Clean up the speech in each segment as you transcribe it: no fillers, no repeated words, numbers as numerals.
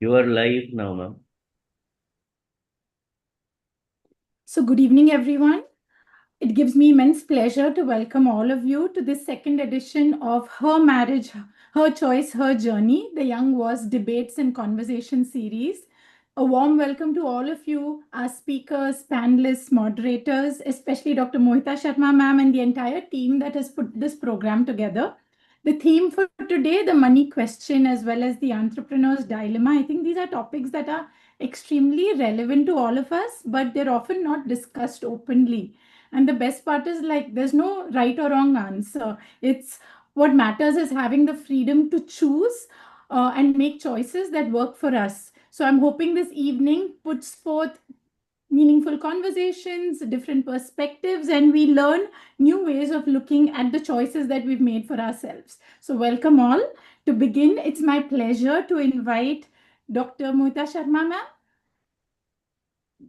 You are live now, ma'am. So, good evening, everyone. It gives me immense pleasure to welcome all of you to this second edition of Her Marriage, Her Choice, Her Journey, the Young Was Debates and Conversation series. A warm welcome to all of you, our speakers, panelists, moderators, especially Dr. Mohita Sharma ma'am and the entire team that has put this program together. The theme for today, the money question, as well as the entrepreneur's dilemma, I think these are topics that are extremely relevant to all of us, but they're often not discussed openly. And the best part is like there's no right or wrong answer. It's what matters is having the freedom to choose and make choices that work for us. So I'm hoping this evening puts forth meaningful conversations, different perspectives, and we learn new ways of looking at the choices that we've made for ourselves. So, welcome all. To begin, it's my pleasure to invite Dr. Mohita Sharma ma'am.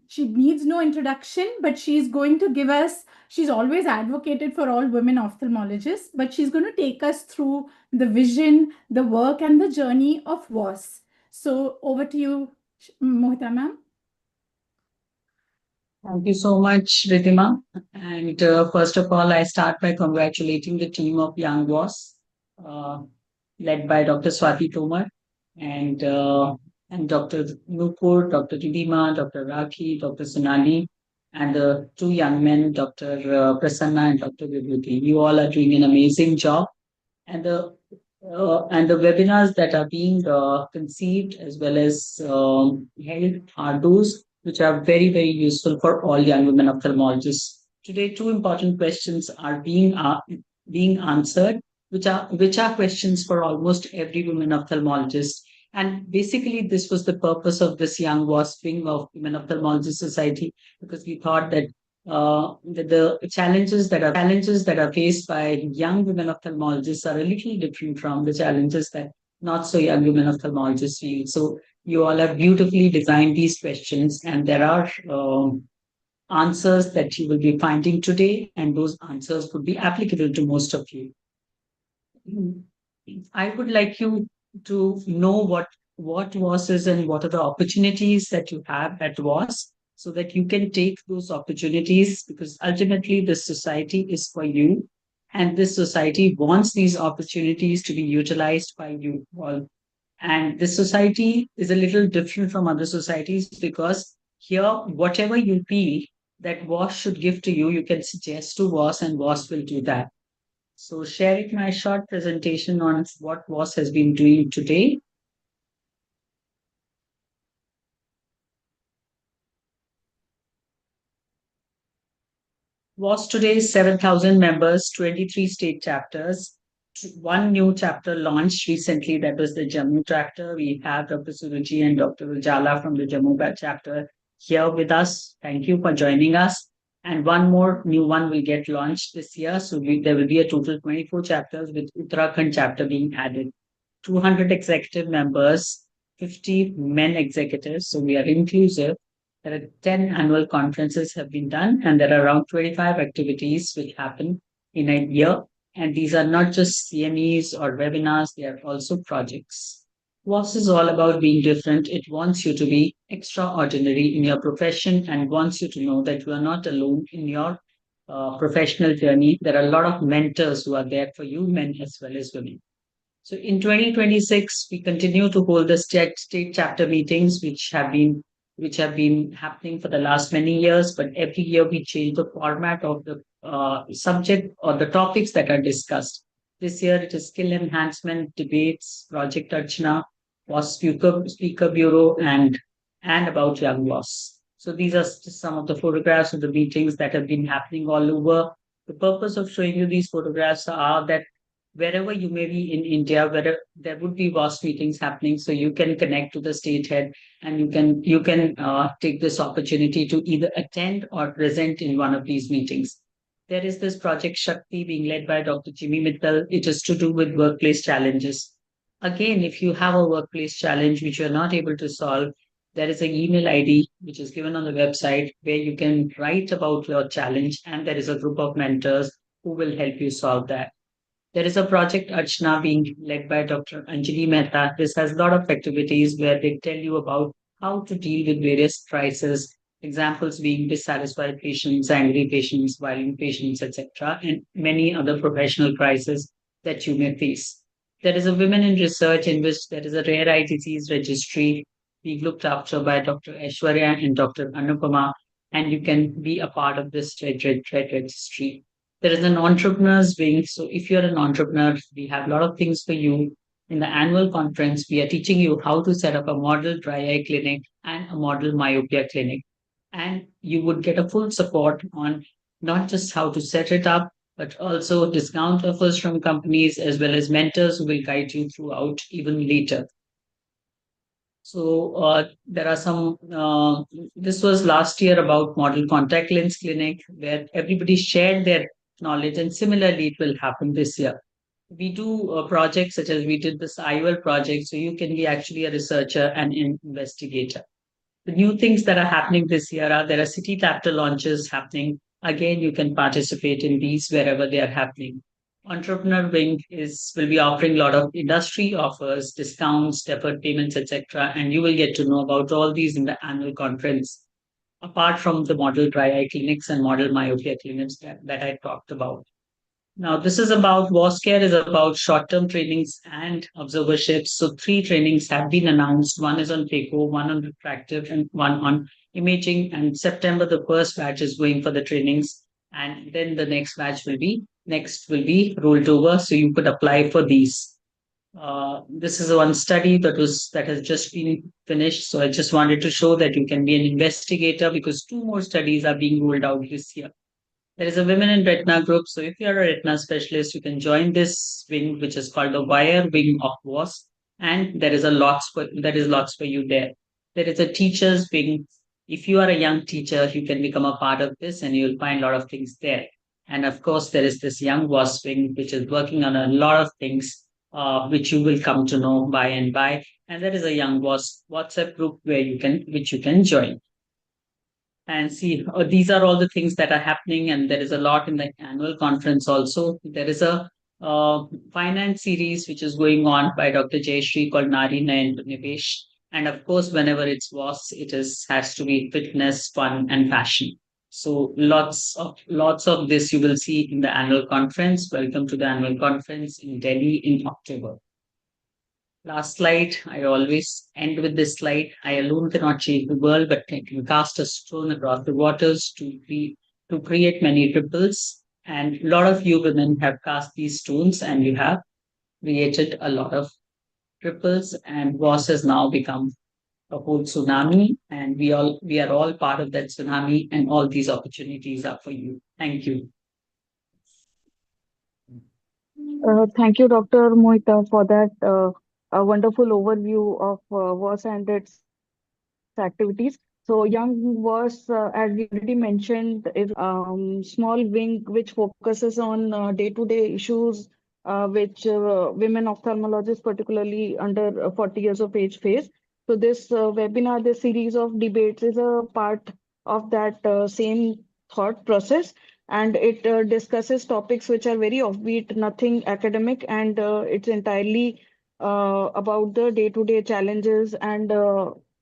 She needs no introduction, but she's going to give us, she's always advocated for all women ophthalmologists, but she's going to take us through the vision, the work, and the journey of WAS. So, over to you, Mohita ma'am. Thank you so much, Ritima. And first of all, I start by congratulating the team of Young Boss, uh, led by Dr. Swati Tomar and uh, and Dr. Nupur, Dr. Ridhima, Dr. Rakhi, Dr. Sonali, and the two young men, Dr. Prasanna and Dr. Vibhuti. You all are doing an amazing job, and the webinars that are being conceived as well as held are those which are very, very useful for all young women ophthalmologists. Today, two important questions are being answered, which are questions for almost every woman ophthalmologist. And basically, this was the purpose of this Young WASP wing of Women Ophthalmology Society, because we thought that the challenges that are faced by young women ophthalmologists are a little different from the challenges that not so young women ophthalmologists feel. So you all have beautifully designed these questions, and there are answers that you will be finding today, and those answers would be applicable to most of you. I would like you to know what WAS is and what are the opportunities that you have at WAS, so that you can take those opportunities, because ultimately this society is for you, and this society wants these opportunities to be utilized by you all. And this society is a little different from other societies, because here, whatever you feel that WAS should give to you, you can suggest to WAS, and WAS will do that. So, sharing my short presentation on what WAS has been doing today. WAS today is 7,000 members, 23 state chapters. One new chapter launched recently, that was the Jammu chapter. We have Dr. Suruji and Dr. Ujala from the Jammu chapter here with us. Thank you for joining us. And one more new one will get launched this year. So there will be a total 24 chapters, with Uttarakhand chapter being added. 200 executive members, 50 men executives. So we are inclusive. There are 10 annual conferences have been done, and there are around 25 activities which happen in a year. And these are not just CMEs or webinars, they are also projects. WAS is all about being different. It wants you to be extraordinary in your profession, and wants you to know that you are not alone in your professional journey. There are a lot of mentors who are there for you, men as well as women. So in 2026, we continue to hold the state chapter meetings, which have been happening for the last many years. But every year we change the format of the subject or the topics that are discussed. This year it is skill enhancement, debates, Project Archana, WAS speaker bureau, and about young WAS. So these are just some of the photographs of the meetings that have been happening all over. The purpose of showing you these photographs are that wherever you may be in India, where there would be vast meetings happening, so you can connect to the state head, and you can take this opportunity to either attend or present in one of these meetings. There is this Project Shakti being led by Dr. Jimmy Mittal. It is to do with workplace challenges. Again, if you have a workplace challenge which you are not able to solve, there is an email ID which is given on the website where you can write about your challenge, and there is a group of mentors who will help you solve that. There is a project Archana being led by Dr. Anjali Mehta. This has a lot of activities where they tell you about how to deal with various crises, examples being dissatisfied patients, angry patients, violent patients, etc., and many other professional crises that you may face. There is a Women in Research in which there is a rare eye disease registry being looked after by Dr. Aishwarya and Dr. Anupama, and you can be a part of this red registry. There is an entrepreneurs wing. So if you're an entrepreneur, we have a lot of things for you. In the annual conference, we are teaching you how to set up a model dry eye clinic and a model myopia clinic. And you would get a full support on not just how to set it up, but also discount offers from companies as well as mentors who will guide you throughout even later. So there are some. This was last year about model contact lens clinic where everybody shared their knowledge, and similarly it will happen this year. We do projects such as we did this IOL project, so you can be actually a researcher and an investigator. The new things that are happening this year are there are city chapter launches happening. Again, you can participate in these wherever they are happening. Entrepreneur Wing is will be offering a lot of industry offers, discounts, deferred payments, etc. And you will get to know about all these in the annual conference, apart from the model dry eye clinics and model myopia clinics that I talked about. Now, this is about WASCARE is about short-term trainings and observerships. So three trainings have been announced. One is on PACO, one on refractive, and one on imaging. And September, the first batch is going for the trainings. And then the next will be rolled over. So you could apply for these. This is one study that has just been finished. So I just wanted to show that you can be an investigator because two more studies are being rolled out this year. There is a women in retina group. So if you're a retina specialist, you can join this wing, which is called the Wire Wing of WAS. And there is lots for you there. There is a teachers wing. If you are a young teacher, you can become a part of this and you'll find a lot of things there. And of course, there is this young WAS wing, which is working on a lot of things, which you will come to know by and by. And there is a young WAS WhatsApp group which you can join and see these are all the things that are happening, and there is a lot in the annual conference also. There is a finance series which is going on by Dr. Jayashree called Nari Nayan Nivesh. And of course, whenever it's was, it is has to be fitness, fun, and fashion. So lots of this you will see in the annual conference. Welcome to the annual conference in Delhi in October. Last slide. I always end with this slide. I alone cannot change the world, but I can cast a stone across the waters to create many ripples. And a lot of you women have cast these stones and you have created a lot of ripples. And WAS has now become a whole tsunami. And we are all part of that tsunami, and all these opportunities are for you. Thank you. Thank you, Dr. Mohita, for that a wonderful overview of WAS and its activities. So, Young WAS, as we already mentioned, is small wing which focuses on day-to-day issues which women ophthalmologists, particularly under 40 years of age, face. So, this webinar, this series of debates is a part of that same thought process, and it discusses topics which are very offbeat, nothing academic, and it's entirely about the day-to-day challenges and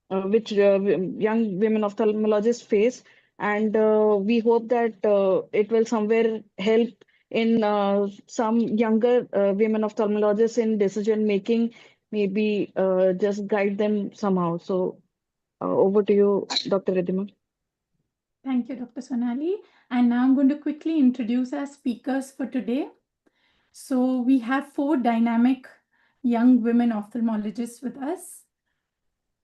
which young women ophthalmologists face. And we hope that it will somewhere help in some younger women ophthalmologists in decision making, maybe just guide them somehow. So over to you, Dr. Ridhima. Thank you, Dr. Sonali. And now I'm going to quickly introduce our speakers for today. So we have four dynamic young women ophthalmologists with us.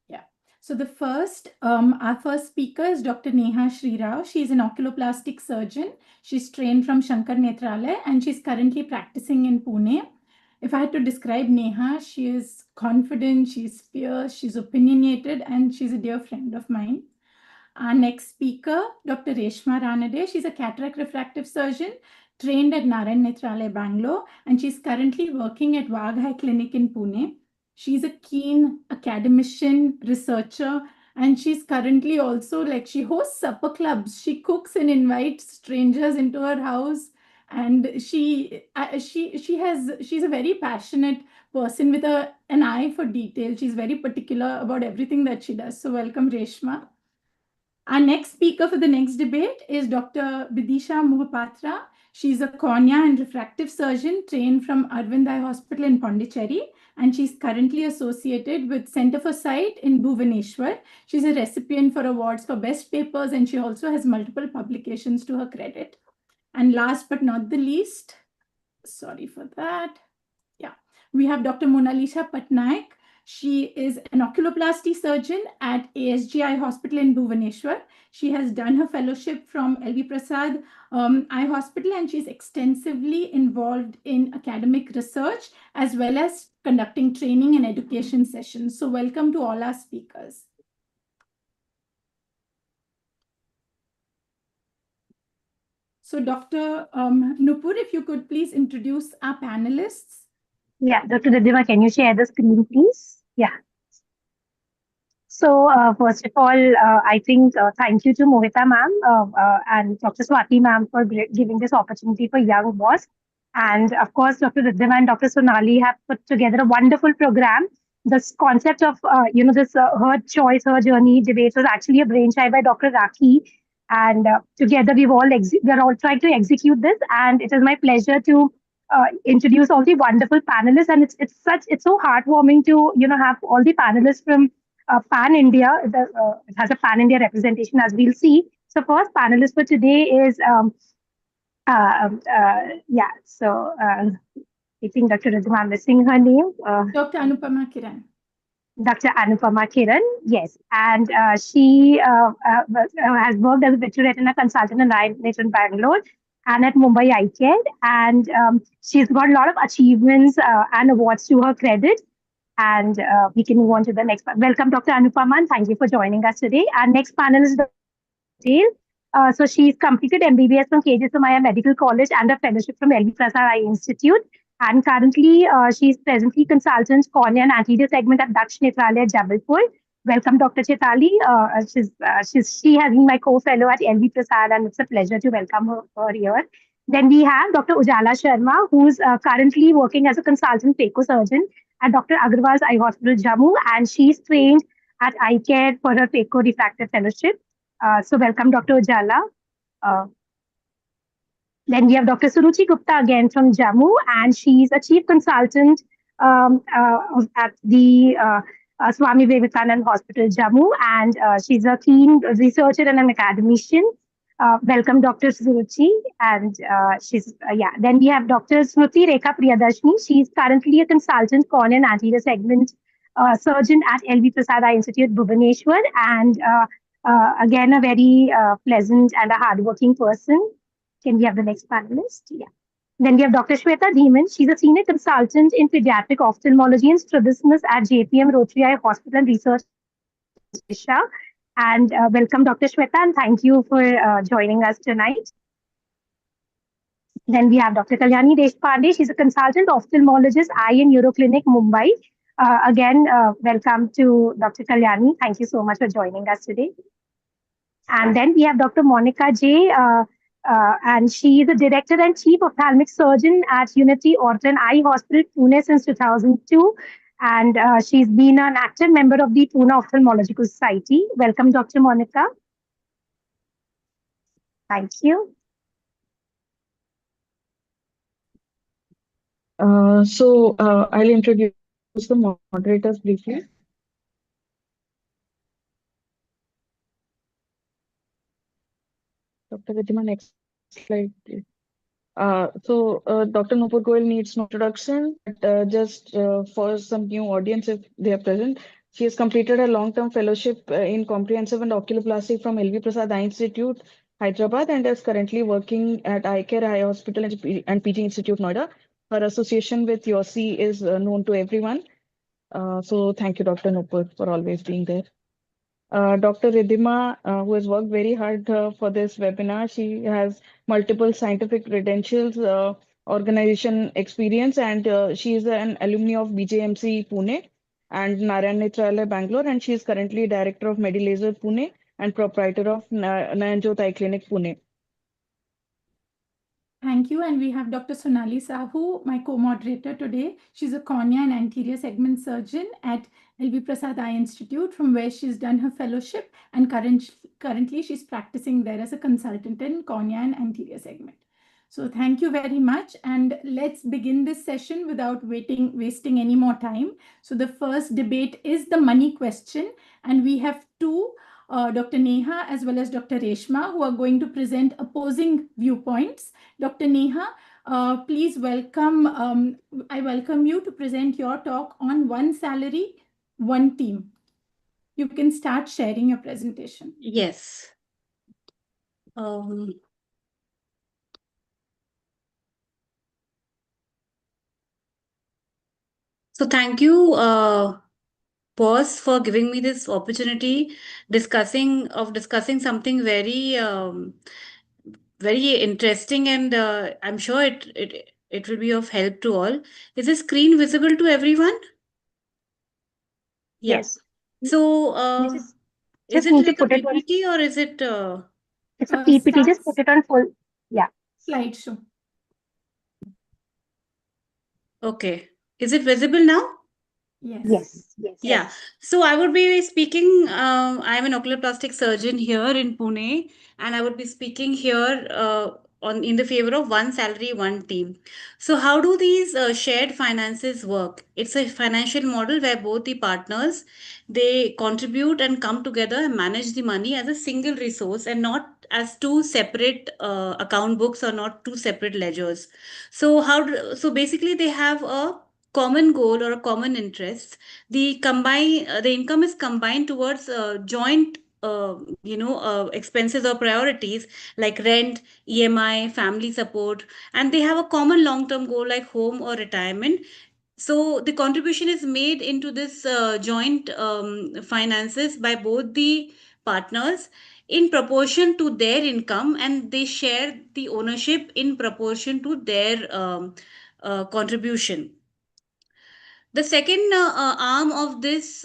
Yeah. So our first speaker is Dr. Neha Srirao. She's an oculoplastic surgeon. She's trained from Shankar Netralaya and she's currently practicing in Pune. If I had to describe Neha, she is confident, she's fierce, she's opinionated, and she's a dear friend of mine. Our next speaker, Dr. Reshma Ranade. She's a cataract refractive surgeon trained at Narayan Netralaya, Bangalore, and she's currently working at Waghai Clinic in Pune. She's a keen academician, researcher, and she's currently also she hosts supper clubs. She cooks and invites strangers into her house And she's a very passionate person with an eye for detail. She's very particular about everything that she does. So welcome, Reshma. Our next speaker for the next debate is Dr. Bidisha Mohapatra. She's a cornea and refractive surgeon trained from Arvind Eye Hospital in Pondicherry, and she's currently associated with Center for Sight in Bhubaneswar. She's a recipient for awards for best papers, and she also has multiple publications to her credit. And last but not the least, sorry for that. Yeah, we have Dr. Monalisha Patnaik. She is an oculoplasty surgeon at ASGI Hospital in Bhubaneswar. She has done her fellowship from LV Prasad Eye Hospital, and she's extensively involved in academic research as well as conducting training and education sessions. So welcome to all our speakers. So Dr. Nupur, if you could please introduce our panelists. Yeah, Dr. Ridhima, can you share the screen, please? Yeah. So first of all, I think thank you to Mohita ma'am and Dr. Swati ma'am for giving this opportunity for Young Boss. And of course, Dr. Ridhima and Dr. Sonali have put together a wonderful program. This concept of, this Her Choice, Her Journey debate was actually a brainchild by Dr. Rakhi. And together we're all trying to execute this. And it is my pleasure to introduce all the wonderful panelists. And it's so heartwarming to, have all the panelists from Pan India. It has a Pan India representation, as we'll see. So first panelist for today is I think Dr. Ridhima, I'm missing her name. Dr. Anupama Kiran. Dr. Anupama Kiran, yes. And she has worked as a vitreous retina consultant in INET in Bangalore and at Mumbai Eye Care. And she's got a lot of achievements and awards to her credit. And we can move on to the next one. Welcome, Dr. Anupama, and thank you for joining us today. Our next panel is Dr. So she's completed MBBS from KJ Somaiya Medical College and a fellowship from LV Prasad Eye Institute. And currently, she's presently consultant cornea and anterior segment at Daksh Netralaya, Jabalpur. Welcome, Dr. Chaitali. She has been my co-fellow at LV Prasad, and it's a pleasure to welcome her here. Then we have Dr. Ujala Sharma, who's currently working as a consultant phaco surgeon at Dr. Agarwal's Eye Hospital, Jammu, and she's trained at Eye Care for her phaco refractive fellowship. So welcome, Dr. Ujala. Then we have Dr. Suruchi Gupta again from Jammu, and she's a chief consultant at the Swami Vivekanand Hospital, Jammu, and she's a keen researcher and an academician. Welcome, Dr. Suruchi. And Then we have Dr. Smruti Rekha Priyadarshini. She's currently a consultant cornea and anterior segment surgeon at LV Prasad Eye Institute, Bhubaneswar, and again, a very pleasant and a hardworking person. Can we have the next panelist? Yeah. Then we have Dr. Shweta Dhiman. She's a senior consultant in pediatric ophthalmology and strabismus at JPM Rotary Eye Hospital and Research. And welcome, Dr. Shweta, and thank you for joining us tonight. Then we have Dr. Kalyani Deshpande. She's a consultant ophthalmologist, Eye and Neuro Clinic, Mumbai. Again, welcome to Dr. Kalyani. Thank you so much for joining us today. And then we have Dr. Monica J. And she is the director and chief ophthalmic surgeon at Unity Orton Eye Hospital, Pune since 2002. And she's been an active member of the Pune Ophthalmological Society. Welcome, Dr. Monica. Thank you. I'll introduce the moderators briefly. Dr. Ridhima, next slide, please. Dr. Nupur Goel needs no introduction, but just for some new audience, if they are present, she has completed a long-term fellowship in comprehensive and oculoplasty from LV Prasad Eye Institute, Hyderabad, and is currently working at Eye Care Eye Hospital and PG Institute, Noida. Her association with Yossi is known to everyone. So thank you, Dr. Nupur, for always being there. Dr. Ridhima, who has worked very hard for this webinar. She has multiple scientific credentials, organization experience, and she is an alumni of BJMC Pune and Narayan Netralaya Bangalore, and she is currently director of Medilaser Pune and proprietor of Nayanjot Eye Clinic Pune. Thank thank you. And we have Dr. Sonali Sahu, my co-moderator today. She's a cornea and anterior segment surgeon at LV Prasad Eye Institute, from where she's done her fellowship, and currently she's practicing there as a consultant in cornea and anterior segment. So thank you very much, and let's begin this session without wasting any more time. So the first debate is the money question, and we have two, Dr. Neha as well as Dr. Reshma, who are going to present opposing viewpoints. Dr. Neha, please welcome. I welcome you to present your talk on one salary, one team. You can start sharing your presentation. Yes. So thank you, boss, for giving me this opportunity discussing something very very interesting, and I'm sure it will be of help to all. Is the screen visible to everyone? Yeah. Yes. So Just is it need to like a put it on. PPT or is it It's a PPT. Just put it on full. Yeah. Slideshow. okay? Is it visible now? Yes. Yes. Yes. Yeah. So I would be speaking. I'm an oculoplastic surgeon here in Pune, and I would be speaking here in the favor of one salary, one team. So how do these shared finances work? It's a financial model where both the partners, they contribute and come together and manage the money as a single resource and not as two separate account books or not two separate ledgers. So so basically they have a common goal or a common interest. The income is combined towards joint expenses or priorities like rent, EMI, family support, and they have a common long term goal like home or retirement. So the contribution is made into this joint finances by both the partners in proportion to their income, and they share the ownership in proportion to their contribution. The second arm of this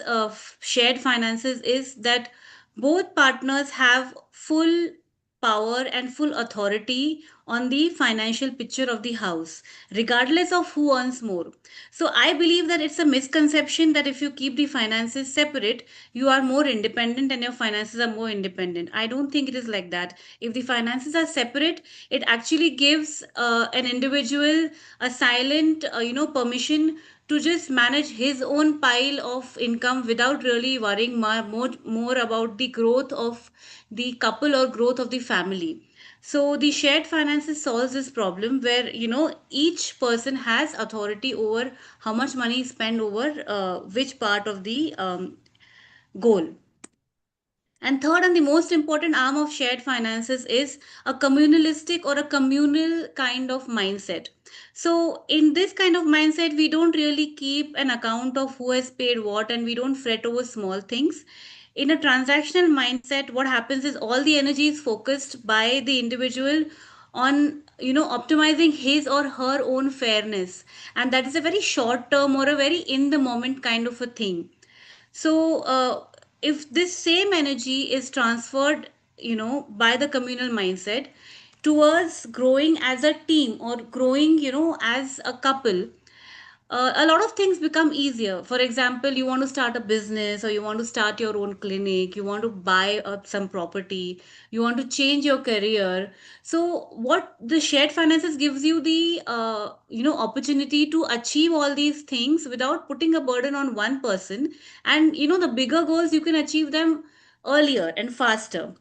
shared finances is that both partners have full power and full authority on the financial picture of the house, regardless of who earns more. So I believe that it's a misconception that if you keep the finances separate, you are more independent and your finances are more independent. I don't think it is like that. If the finances are separate, it actually gives an individual a silent, permission to just manage his own pile of income without really worrying more about the growth of the couple or growth of the family. So the shared finances solves this problem where each person has authority over how much money is spent over which part of the goal. And third, and the most important arm of shared finances is a communalistic or a communal kind of mindset. So, in this kind of mindset, we don't really keep an account of who has paid what, and we don't fret over small things. In a transactional mindset, what happens is all the energy is focused by the individual on optimizing his or her own fairness, and that is a very short term or a very in the moment kind of a thing. So if this same energy is transferred by the communal mindset towards growing as a team or growing as a couple, a lot of things become easier. For example, you want to start a business or you want to start your own clinic, you want to buy up some property, you want to change your career. So what the shared finances gives you the opportunity to achieve all these things without putting a burden on one person, and the bigger goals you can achieve them earlier and faster.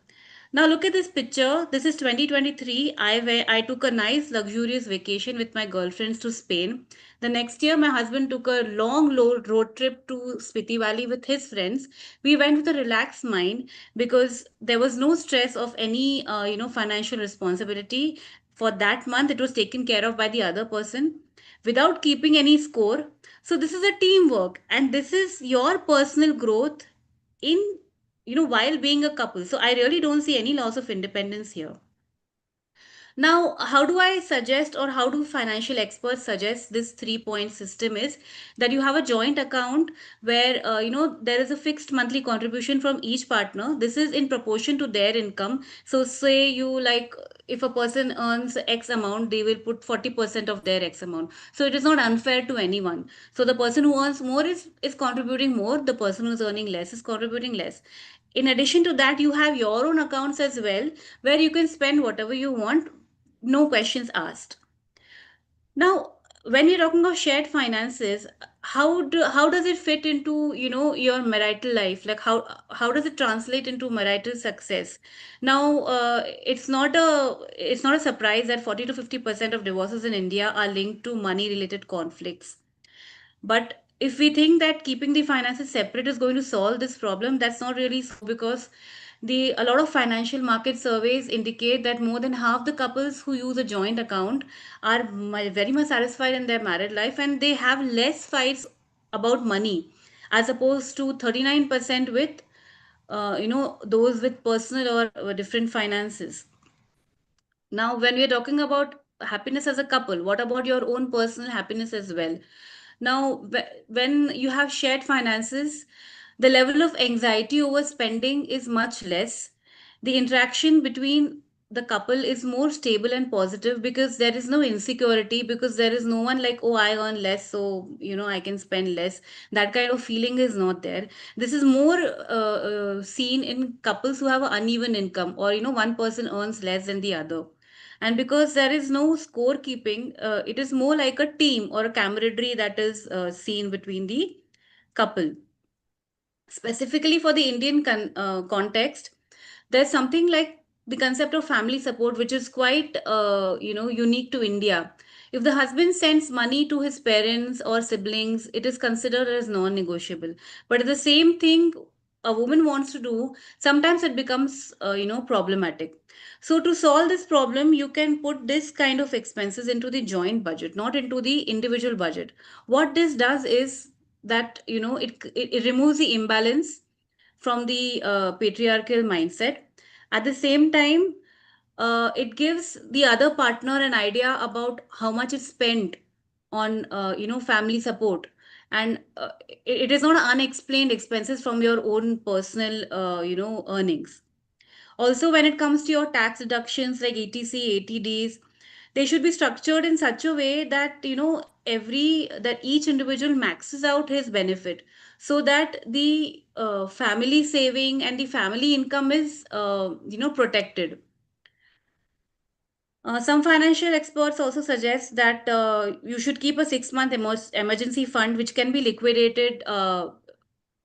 Now look at this picture. This is 2023. I took a nice luxurious vacation with my girlfriends to Spain. The next year, my husband took a long road trip to Spiti Valley with his friends. We went with a relaxed mind because there was no stress of any financial responsibility. For that month, it was taken care of by the other person without keeping any score. So this is a teamwork, and this is your personal growth in while being a couple. So I really don't see any loss of independence here. Now, how do I suggest, or how do financial experts suggest this 3-point system is that you have a joint account where there is a fixed monthly contribution from each partner. This is in proportion to their income. So say you if a person earns X amount, they will put 40% of their X amount. So it is not unfair to anyone. So the person who earns more is contributing more. The person who's earning less is contributing less. In addition to that, you have your own accounts as well, where you can spend whatever you want, no questions asked. Now, when you're talking of shared finances, how does it fit into, your marital life? Like how does it translate into marital success? Now, it's not a surprise that 40 to 50% of divorces in India are linked to money related conflicts. But if we think that keeping the finances separate is going to solve this problem, that's not really so, because a lot of financial market surveys indicate that more than half the couples who use a joint account are very much satisfied in their married life, and they have less fights about money as opposed to 39% with those with personal or different finances. Now, when we're talking about happiness as a couple, what about your own personal happiness as well? Now, when you have shared finances, the level of anxiety over spending is much less. The interaction between the couple is more stable and positive because there is no insecurity, because there is no one like, oh, I earn less, so I can spend less. That kind of feeling is not there. This is more seen in couples who have an uneven income, or one person earns less than the other. And because there is no scorekeeping, it is more like a team or a camaraderie that is seen between the couple. Specifically for the Indian context, there's something like the concept of family support, which is quite unique to India. If the husband sends money to his parents or siblings, it is considered as non-negotiable. But the same thing a woman wants to do, sometimes it becomes problematic. So to solve this problem, you can put this kind of expenses into the joint budget, not into the individual budget. What this does is that it removes the imbalance from the patriarchal mindset. At the same time, it gives the other partner an idea about how much is spent on family support, and it is not unexplained expenses from your own personal earnings. Also, when it comes to your tax deductions like ETC, ATDs, they should be structured in such a way that each individual maxes out his benefit, so that the family saving and the family income is protected. Some financial experts also suggest that you should keep a 6-month emergency fund which can be liquidated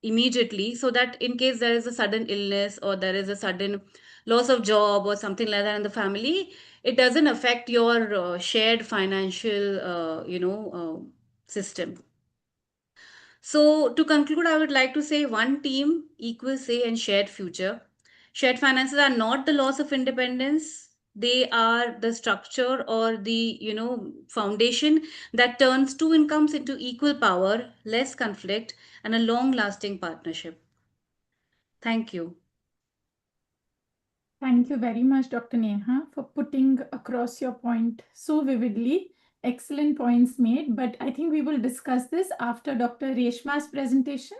immediately, so that in case there is a sudden illness or there is a sudden loss of job or something like that in the family, it doesn't affect your shared financial system. So to conclude, I would like to say one team, equal say, and shared future. Shared finances are not the loss of independence. They are the structure or the foundation that turns two incomes into equal power, less conflict, and a long-lasting partnership. Thank you. Thank you very much, Dr. Neha, for putting across your point so vividly. Excellent points made, but I think we will discuss this after Dr. Reshma's presentation.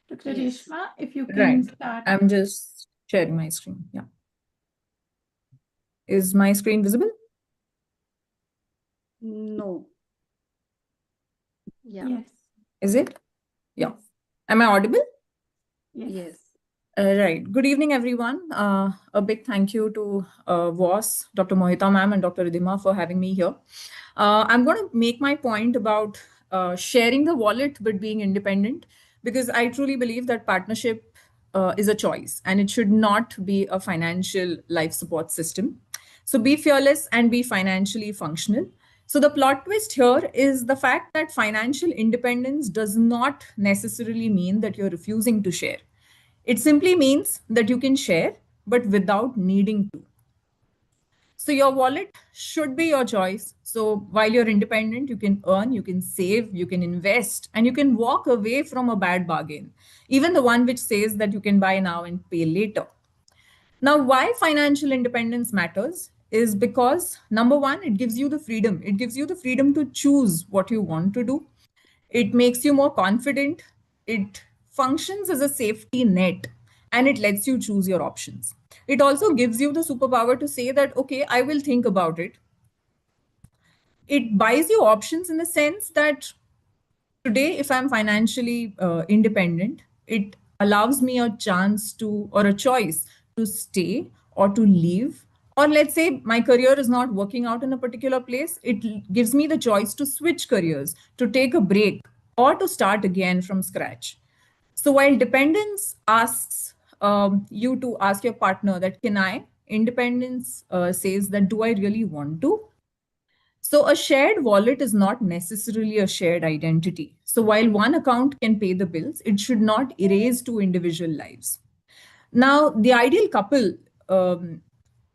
Dr. Yes. Reshma, if you can Right. start. I'm just sharing my screen. Yeah. Is my screen visible? No. Yeah. Yes. Is it? Yeah. Yes. Am I audible? Yes. Yes. Right. Good evening, everyone. A big thank you to VOS, Dr. Mohita ma'am and Dr. Ridhima for having me here. I'm going to make my point about sharing the wallet but being independent, because I truly believe that partnership is a choice and it should not be a financial life support system. So be fearless and be financially functional. So the plot twist here is the fact that financial independence does not necessarily mean that you're refusing to share. It simply means that you can share, but without needing to. So your wallet should be your choice. So while you're independent, you can earn, you can save, you can invest, and you can walk away from a bad bargain, even the one which says that you can buy now and pay later. Now, why financial independence matters is because, number one, it gives you the freedom. It gives you the freedom to choose what you want to do. It makes you more confident. It functions as a safety net, and it lets you choose your options. It also gives you the superpower to say that, okay, I will think about it. It buys you options in the sense that today, if I'm financially independent, it allows me a chance to, or a choice to stay or to leave. Or let's say my career is not working out in a particular place, it gives me the choice to switch careers, to take a break, or to start again from scratch. So while dependence asks you to ask your partner that, can I? Independence says that, do I really want to? So a shared wallet is not necessarily a shared identity. So while one account can pay the bills, it should not erase two individual lives. Now, the ideal couple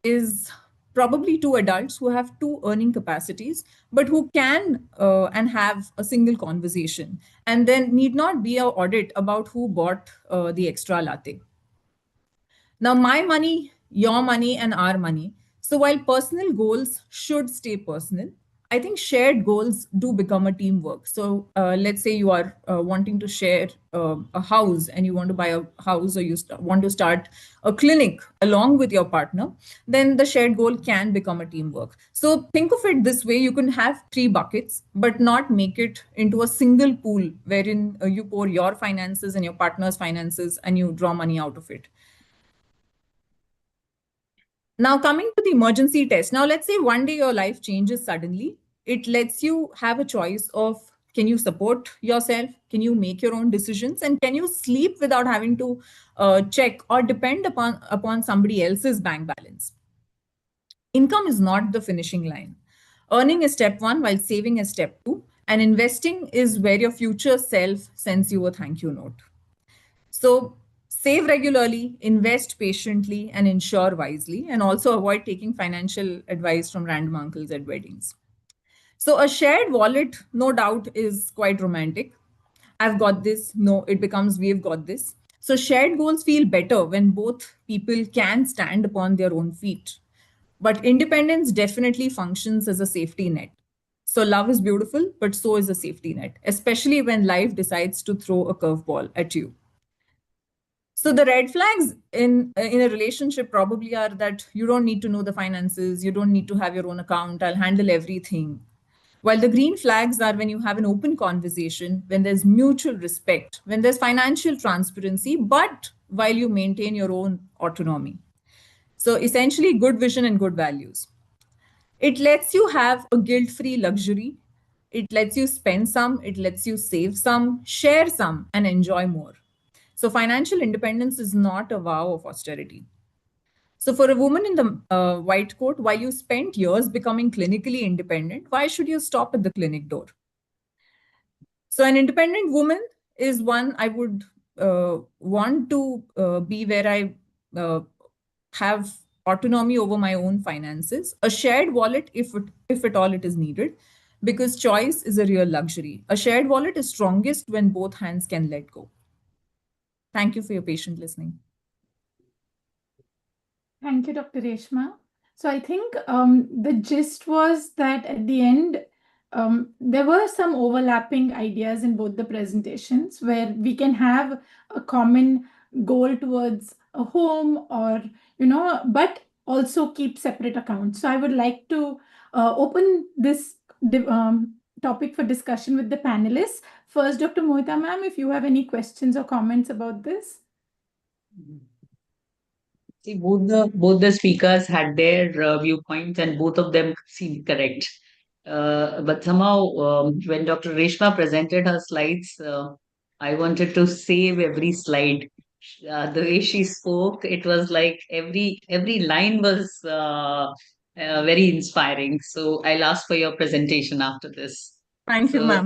is probably two adults who have two earning capacities, but who can and have a single conversation, and then need not be an audit about who bought the extra latte. Now, my money, your money, and our money. So while personal goals should stay personal, I think shared goals do become a teamwork. So let's say you are wanting to share a house, and you want to buy a house, or you want to start a clinic along with your partner, then the shared goal can become a teamwork. So think of it this way: you can have 3 buckets, but not make it into a single pool wherein you pour your finances and your partner's finances and you draw money out of it. Now, coming to the emergency test. Now, let's say one day your life changes suddenly. It lets you have a choice of, can you support yourself? Can you make your own decisions? And can you sleep without having to check or depend upon somebody else's bank balance? Income is not the finishing line. Earning is step 1, while saving is step 2. And investing is where your future self sends you a thank you note. So save regularly, invest patiently, and insure wisely, and also avoid taking financial advice from random uncles at weddings. So a shared wallet, no doubt, is quite romantic. I've got this. No, it becomes we've got this. So shared goals feel better when both people can stand upon their own feet. But independence definitely functions as a safety net. So love is beautiful, but so is a safety net, especially when life decides to throw a curveball at you. So the red flags in a relationship probably are that you don't need to know the finances, you don't need to have your own account, I'll handle everything. While the green flags are when you have an open conversation, when there's mutual respect, when there's financial transparency, but while you maintain your own autonomy. So essentially, good vision and good values. It lets you have a guilt-free luxury. It lets you spend some, it lets you save some, share some, and enjoy more. So financial independence is not a vow of austerity. So for a woman in the white coat, while you spent years becoming clinically independent, why should you stop at the clinic door? So an independent woman is one I would want to be, where I have autonomy over my own finances, a shared wallet if at all it is needed, because choice is a real luxury. A shared wallet is strongest when both hands can let go. Thank you for your patient listening. Thank you, Dr. Reshma. So I think the gist was that at the end, there were some overlapping ideas in both the presentations where we can have a common goal towards a home, or, but also keep separate accounts. So I would like to open this topic for discussion with the panelists. First, Dr. Mohita ma'am, if you have any questions or comments about this. See, both the speakers had their viewpoints, and both of them seemed correct. But somehow, when Dr. Reshma presented her slides, I wanted to save every slide. The way she spoke, it was like every line was very inspiring. So I'll ask for your presentation after this. Thank you, So ma'am.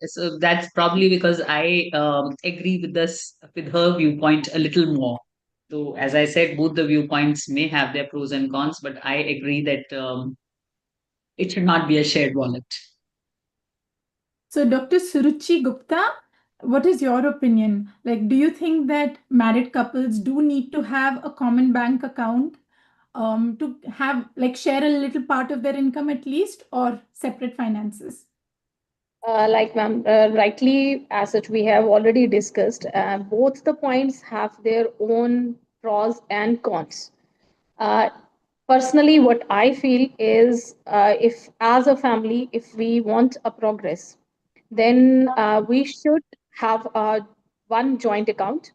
so that's probably because I agree with her viewpoint a little more. So as I said, both the viewpoints may have their pros and cons, but I agree that it should not be a shared wallet. So, Dr. Suruchi Gupta, what is your opinion? Like, do you think that married couples do need to have a common bank account to have, like, share a little part of their income at least, or separate finances? Like ma'am rightly as such we have already discussed, both the points have their own pros and cons. Personally, what I feel is if as a family, if we want a progress, then we should have one joint account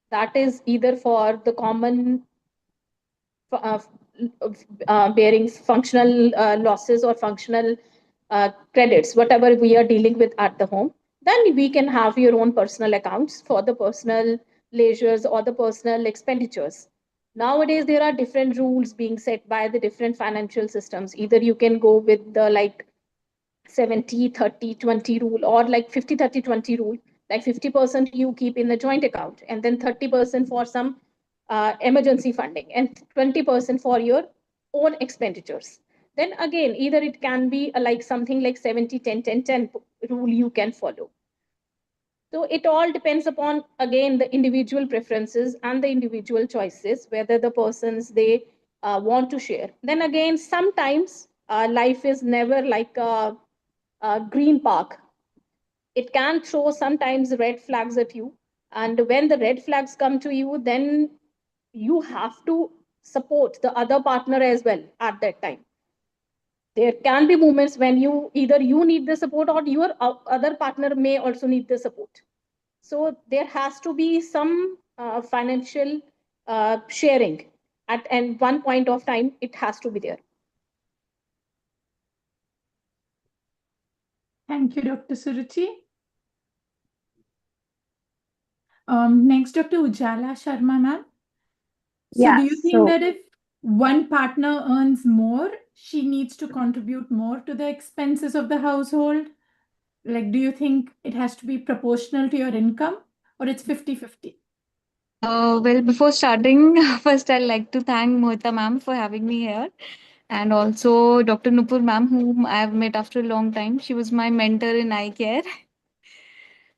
that is either for the common uh, bearing functional losses or functional credits, whatever we are dealing with at the home. Then we can have your own personal accounts for the personal leisures or the personal expenditures. Nowadays, there are different rules being set by the different financial systems. Either you can go with the like 70-30-20 rule or like 50-30-20 rule, like 50% you keep in the joint account and then 30% for some emergency funding and 20% for your own expenditures. Then again, either it can be like something like 70-10-10-10 rule you can follow. So it all depends upon, again, the individual preferences and the individual choices, whether the persons they want to share. Then again, sometimes life is never like a green park. It can throw sometimes red flags at you. And when the red flags come to you, then you have to support the other partner as well at that time. There can be moments when you either you need the support or your other partner may also need the support. So there has to be some financial sharing at and one point of time. It has to be there. Thank you, Dr. Suruchi. Next, Dr. Ujala Sharma, ma'am. So Yeah, do you think that if one partner earns more, she needs to contribute more to the expenses of the household? Like, do you think it has to be proportional to your income or it's 50-50? Well, before starting, first I'd like to thank Mohita ma'am for having me here, and also Dr. Nupur ma'am, whom I've met after a long time. She was my mentor in eye care.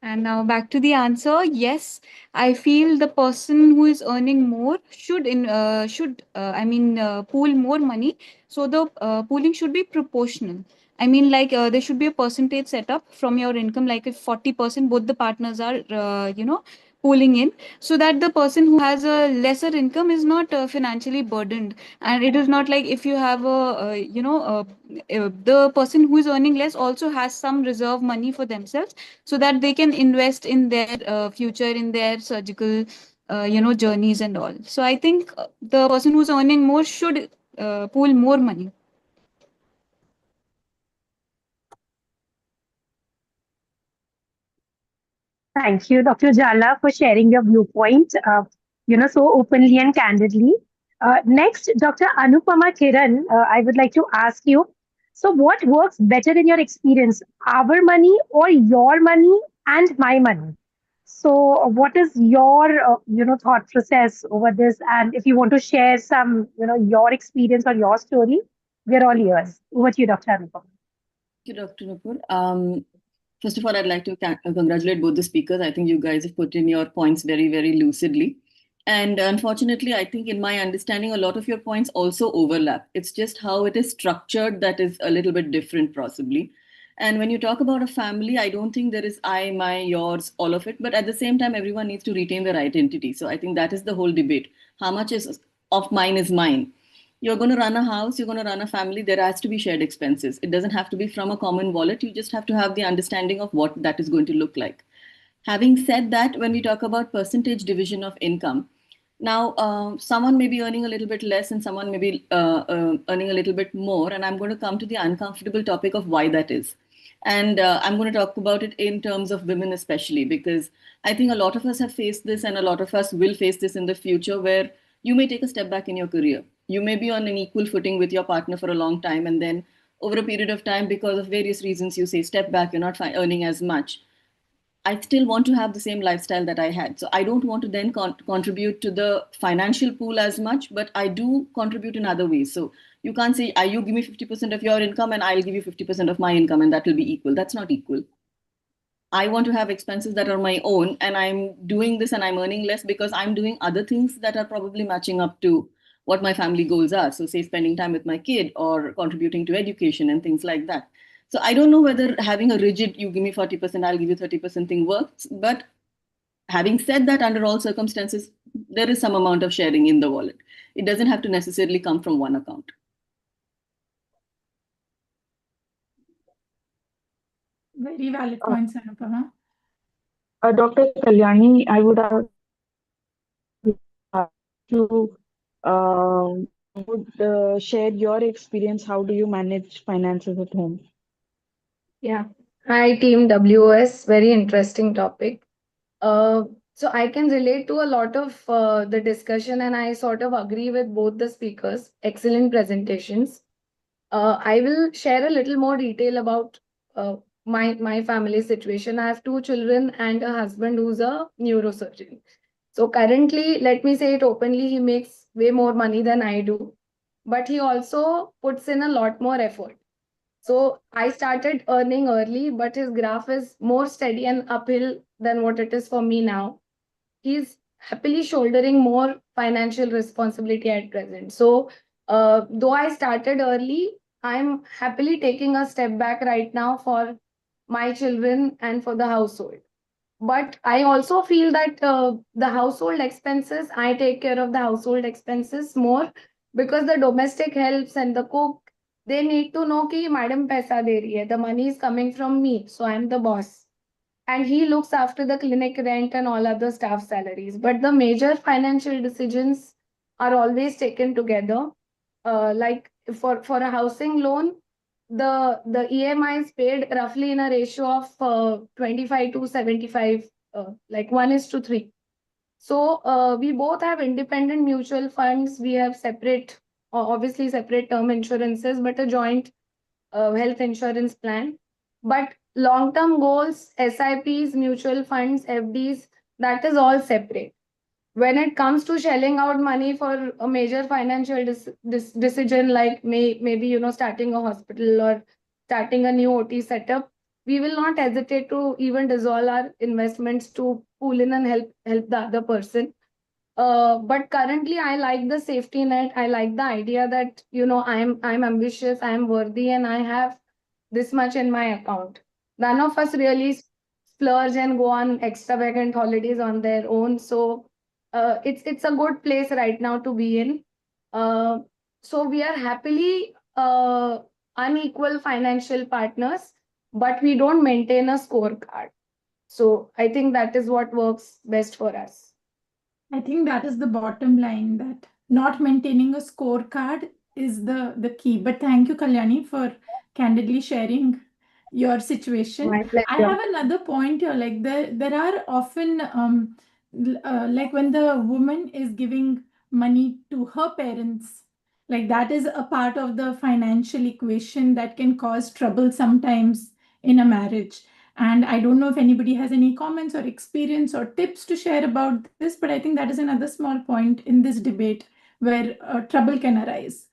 And now back to the answer. Yes, I feel the person who is earning more should pool more money. So the pooling should be proportional. I mean, like there should be a percentage set up from your income. Like if 40% both the partners are pooling in, so that the person who has a lesser income is not financially burdened. And it is not like if you have the person who is earning less also has some reserve money for themselves, so that they can invest in their future, in their surgical journeys and all. So I think the person who's earning more should pool more money. Thank you, Dr. Jala, for sharing your viewpoint, so openly and candidly. Next, Dr. Anupama Kiran, I would like to ask you, so what works better in your experience, our money or your money and my money? So what is your, thought process over this? And if you want to share some, your experience or your story, we're all ears. Over to you, Dr. Anupama. Thank you, Dr. Nupur. First of all, I'd like to congratulate both the speakers. I think you guys have put in your points very, very lucidly. And unfortunately, I think in my understanding, a lot of your points also overlap. It's just how it is structured that is a little bit different, possibly. And when you talk about a family, I don't think there is I, my, yours, all of it. But at the same time, everyone needs to retain their identity. So I think that is the whole debate. How much is of mine is mine? You're going to run a house, you're going to run a family, there has to be shared expenses. It doesn't have to be from a common wallet. You just have to have the understanding of what that is going to look like. Having said that, when we talk about percentage division of income, now someone may be earning a little bit less and someone may be earning a little bit more. And I'm going to come to the uncomfortable topic of why that is. And I'm going to talk about it in terms of women especially, because I think a lot of us have faced this and a lot of us will face this in the future, where you may take a step back in your career. You may be on an equal footing with your partner for a long time, and then over a period of time, because of various reasons, you say, step back, you're not earning as much. I still want to have the same lifestyle that I had. So I don't want to then contribute to the financial pool as much, but I do contribute in other ways. So you can't say, you give me 50% of your income and I'll give you 50% of my income and that will be equal. That's not equal. I want to have expenses that are my own, and I'm doing this and I'm earning less because I'm doing other things that are probably matching up to what my family goals are. So say spending time with my kid or contributing to education and things like that. So I don't know whether having a rigid, you give me 40%, I'll give you 30% thing works. But having said that, under all circumstances, there is some amount of sharing in the wallet. It doesn't have to necessarily come from one account. Very valid points, Anupama. Dr. Kalyani, I would ask you share your experience. How do you manage finances at home? Yeah. Hi, Team WOS. Very interesting topic. So I can relate to a lot of the discussion, and I sort of agree with both the speakers. Excellent presentations. I will share a little more detail about my family situation. I have 2 children and a husband who's a neurosurgeon. So currently, let me say it openly, he makes way more money than I do, but he also puts in a lot more effort. So I started earning early, but his graph is more steady and uphill than what it is for me now. He's happily shouldering more financial responsibility at present. So though I started early, I'm happily taking a step back right now for my children and for the household. But I also feel that the household expenses, I take care of the household expenses more because the domestic helps and the cook, they need to know कि madam paisa de rahi hai. The money is coming from me, so I'm the boss. And he looks after the clinic rent and all other staff salaries. But the major financial decisions are always taken together. Like for a housing loan, the EMI is paid roughly in a ratio of 25 to 75, like 1:3. So we both have independent mutual funds. We have separate, obviously separate term insurances, but a joint health insurance plan. But long-term goals, SIPs, mutual funds, FDs, that is all separate. When it comes to shelling out money for a major financial decision, like maybe starting a hospital or starting a new OT setup, we will not hesitate to even dissolve our investments to pool in and help the other person. But currently, I like the safety net. I like the idea that I'm ambitious, I'm worthy, and I have this much in my account. None of us really splurge and go on extravagant holidays on their own. So it's a good place right now to be in. So we are happily unequal financial partners, but we don't maintain a scorecard. So I think that is what works best for us. I think that is the bottom line, that not maintaining a scorecard is the key. But thank you, Kalyani, for candidly sharing your situation. My pleasure. I have another point here. Like there are often like when the woman is giving money to her parents, like that is a part of the financial equation that can cause trouble sometimes in a marriage. And I don't know if anybody has any comments or experience or tips to share about this, but I think that is another small point in this debate where trouble can arise.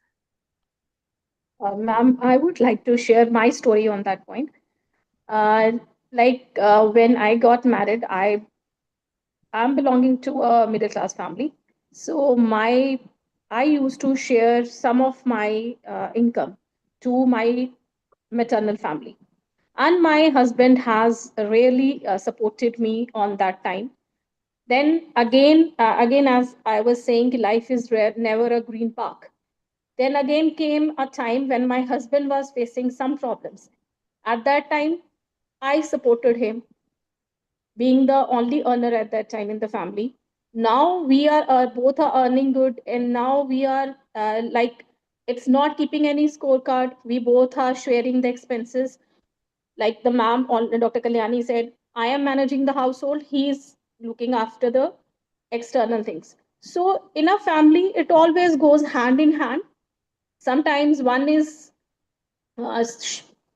Ma'am, I would like to share my story on that point. When I got married, I'm belonging to a middle class family. So I used to share some of my income to my maternal family. And my husband has really supported me on that time. Then again, as I was saying, life is never a green park. Then again came a time when my husband was facing some problems. At that time, I supported him, being the only earner at that time in the family. Now we are both are earning good, and now we are it's not keeping any scorecard. We both are sharing the expenses. Like the ma'am, Dr. Kalyani said, I am managing the household. He's looking after the external things. So in a family, it always goes hand in hand. Sometimes one is,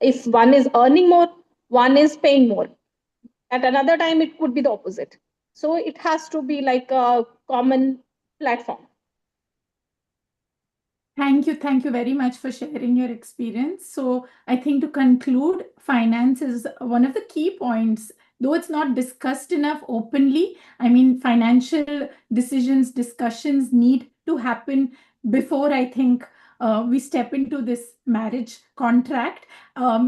if one is earning more, one is paying more. At another time, it could be the opposite. So it has to be like a common platform. Thank you very much for sharing your experience. So I think to conclude, finance is one of the key points, though it's not discussed enough openly. I mean, financial decisions, discussions need to happen before I think we step into this marriage contract,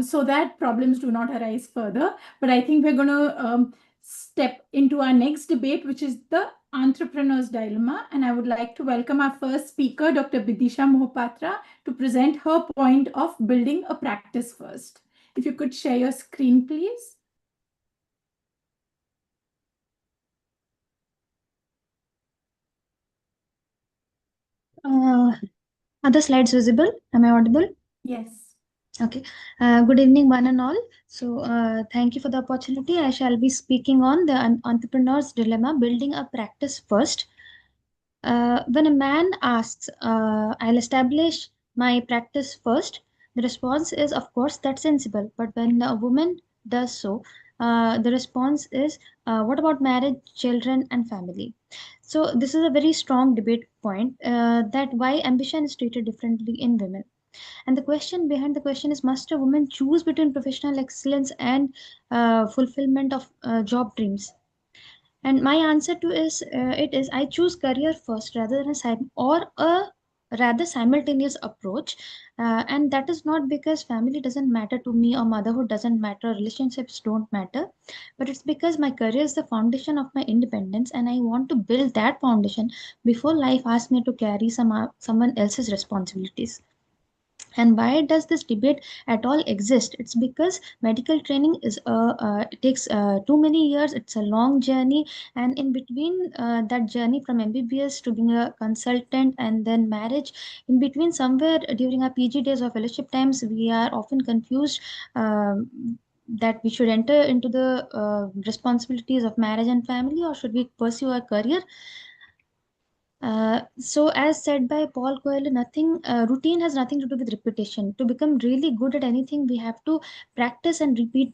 so that problems do not arise further. But I think we're going to step into our next debate, which is the Entrepreneur's Dilemma, and I would like to welcome our first speaker, Dr. Bidisha Mohapatra, to present her point of building a practice first. If you could share your screen, please. Are the slides visible? Am I audible? Yes. Okay. Good evening, one and all. So, thank you for the opportunity. I shall be speaking on the entrepreneur's dilemma, building a practice first. When a man asks, I'll establish my practice first, the response is, of course, that's sensible. But when a woman does so, the response is, what about marriage, children, and family? So this is a very strong debate point that why ambition is treated differently in women. And the question behind the question is, must a woman choose between professional excellence and fulfillment of job dreams? And my answer to it is I choose career first rather than a rather simultaneous approach, and that is not because family doesn't matter to me or motherhood doesn't matter, relationships don't matter, but it's because my career is the foundation of my independence, and I want to build that foundation before life asks me to carry someone else's responsibilities. And why does this debate at all exist? It's because medical training it takes too many years. It's a long journey, and in between that journey from MBBS to being a consultant and then marriage, in between somewhere during our PG days or fellowship times, we are often confused. That we should enter into the responsibilities of marriage and family, or should we pursue a career? So as said by Paul Coelho, routine has nothing to do with repetition. To become really good at anything, we have to practice and repeat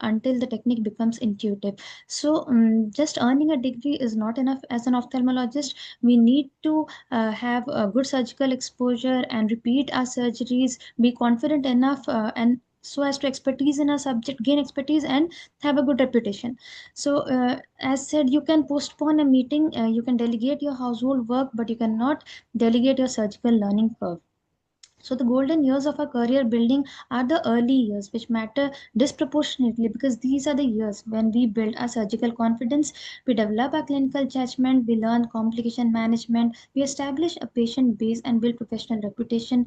until the technique becomes intuitive. So just earning a degree is not enough. As an ophthalmologist, we need to have a good surgical exposure and repeat our surgeries, be confident enough and so as to expertise in a subject, gain expertise and have a good reputation. So as said, you can postpone a meeting, you can delegate your household work, but you cannot delegate your surgical learning curve. So the golden years of our career building are the early years, which matter disproportionately because these are the years when we build our surgical confidence, we develop our clinical judgment, we learn complication management, we establish a patient base and build professional reputation.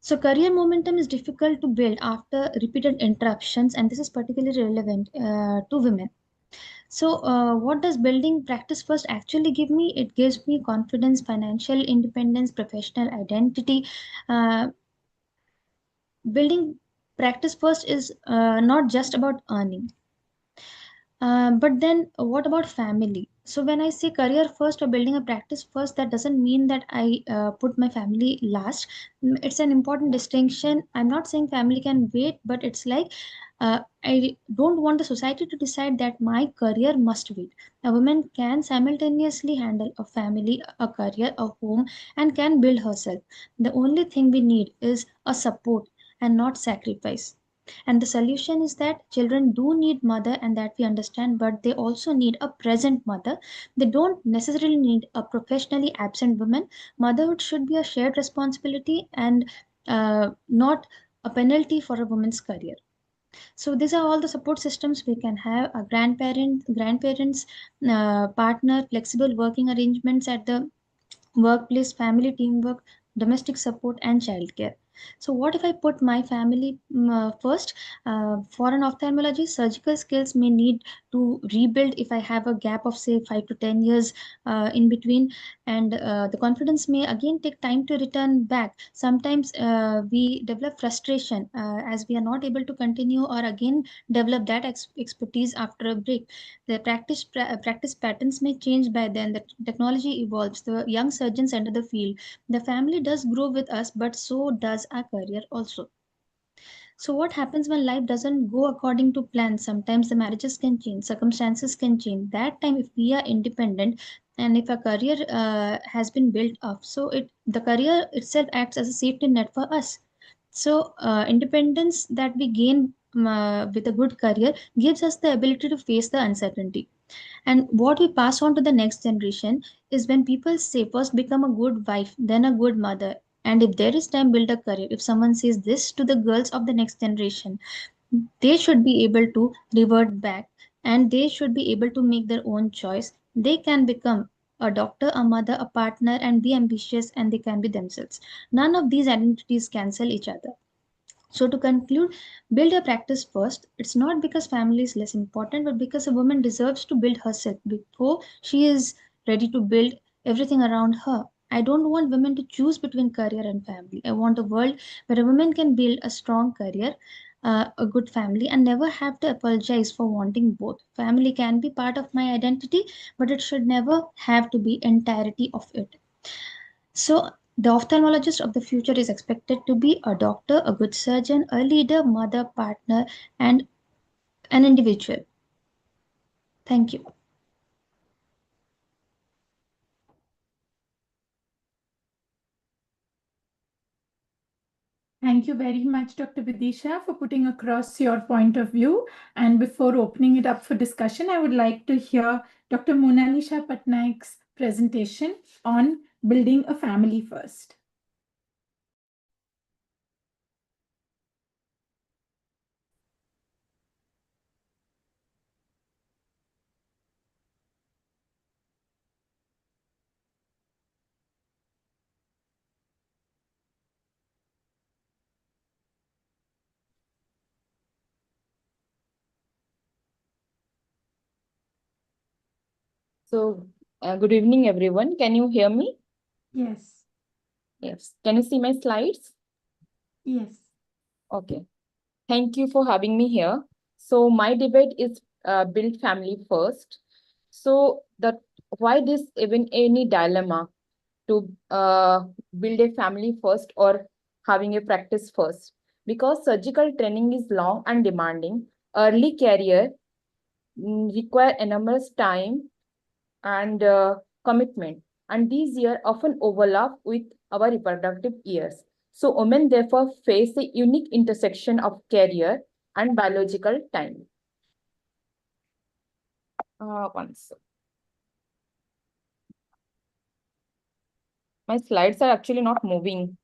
So career momentum is difficult to build after repeated interruptions, and this is particularly relevant to women. So, what does building practice first actually give me? It gives me confidence, financial independence, professional identity. Uh, Building practice first is not just about earning. But then, what about family? So, when I say career first or building a practice first, that doesn't mean that I put my family last. It's an important distinction. I'm not saying family can wait, but it's like I don't want the society to decide that my career must wait. A woman can simultaneously handle a family, a career, a home, and can build herself. The only thing we need is a support and not sacrifice. And the solution is that children do need mother and that we understand, but they also need a present mother. They don't necessarily need a professionally absent woman. Motherhood should be a shared responsibility and not a penalty for a woman's career. So these are all the support systems we can have: a grandparents, partner, flexible working arrangements at the workplace, family teamwork, domestic support, and childcare. So, what if I put my family first? For an ophthalmologist, surgical skills may need to rebuild if I have a gap of, say, 5 to 10 years in between, and the confidence may again take time to return back. Sometimes we develop frustration as we are not able to continue or again develop that expertise after a break. The practice patterns may change by then. The technology evolves. The young surgeons enter the field. The family does grow with us, but so does our career also. So what happens when life doesn't go according to plan? Sometimes the marriages can change, circumstances can change. That time, if we are independent and if a career has been built up, so the career itself acts as a safety net for us. So independence that we gain with a good career gives us the ability to face the uncertainty. And what we pass on to the next generation is when people say, first become a good wife, then a good mother. And if there is time, build a career. If someone says this to the girls of the next generation, they should be able to revert back and they should be able to make their own choice They can become a doctor, a mother, a partner, and be ambitious, and they can be themselves. None of these identities cancel each other. So, to conclude, build your practice first. It's not because family is less important, but because a woman deserves to build herself before she is ready to build everything around her. I don't want women to choose between career and family. I want a world where a woman can build a strong career, a good family, and never have to apologize for wanting both. Family can be part of my identity, but it should never have to be entirety of it. So, the ophthalmologist of the future is expected to be a doctor, a good surgeon, a leader, mother, partner, and an individual. Thank you. Thank you very much, Dr. Vidisha, for putting across your point of view. And before opening it up for discussion, I would like to hear Dr. Monalisha Patnaik's presentation on building a family first. So, good evening, everyone. Can you hear me? Yes. Yes. Can you see my slides? Yes. Okay. Thank you for having me here. So, my debate is build family first. So, why this even any dilemma to build a family first or having a practice first? Because surgical training is long and demanding. Early career require enormous time and commitment, and these years often overlap with our reproductive years. So women therefore face a unique intersection of career and biological time. Once. My slides are actually not moving.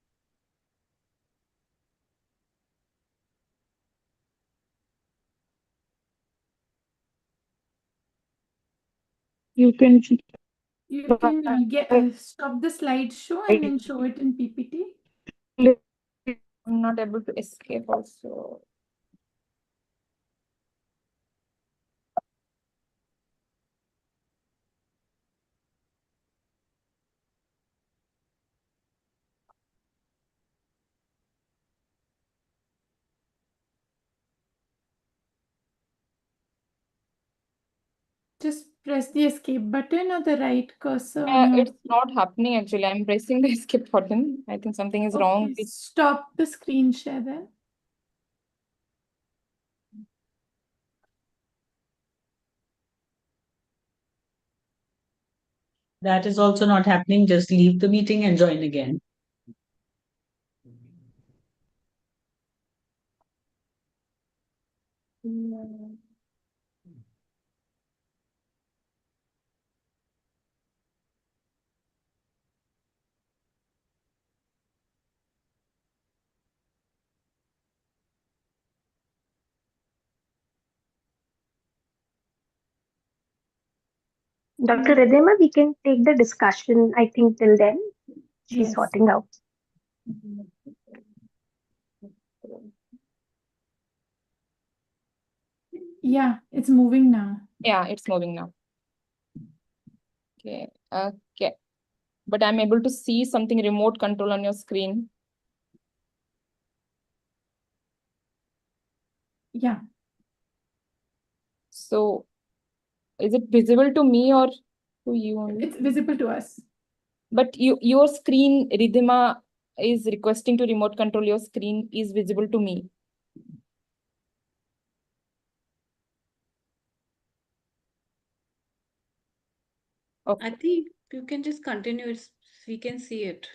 You can Stop the slideshow and then show it in PPT. I'm not able to escape also. Just press the escape button or the right cursor on your... It's not happening actually. I'm pressing the escape button. I think something is wrong. Stop the screen share then. That is also not happening. Just leave the meeting and join again. Dr. Ridhima, we can take the discussion, I think, till then. She's sorting out. Yeah, it's moving now. Yeah, it's moving now. Okay. Okay. But I'm able to see something remote control on your screen. Yeah. So, is it visible to me or to you only? It's visible to us. But your screen, Ridhima is requesting to remote control your screen is visible to me. Okay. I think you can just continue. We can see it.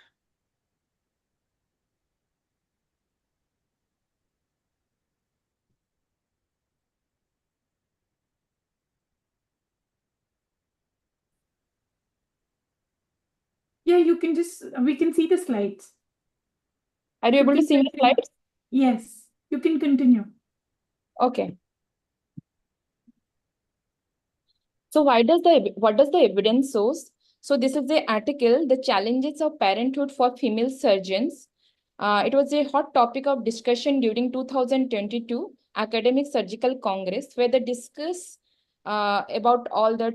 Yeah, you can just, we can see the slides. Are you able to see the slides? Yes, you can continue. Okay. So what does the evidence shows? So this is the article, The Challenges of Parenthood for Female Surgeons. It was a hot topic of discussion during 2022 Academic Surgical Congress, where they discuss about all the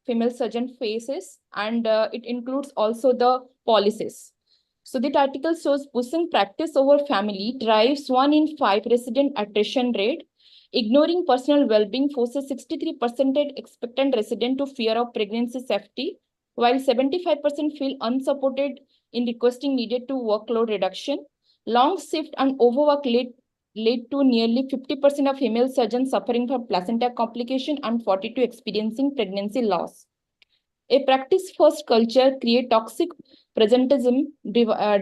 female surgeon faces, and it includes also the policies. So that article shows pushing practice over family drives 1 in 5 resident attrition rate. Ignoring personal well-being forces 63% expectant resident to fear of pregnancy safety, while 75% feel unsupported in requesting needed to workload reduction. Long shift and overwork led to nearly 50% of female surgeons suffering from placenta complication and 42% experiencing pregnancy loss. A practice-first culture creates toxic presentism,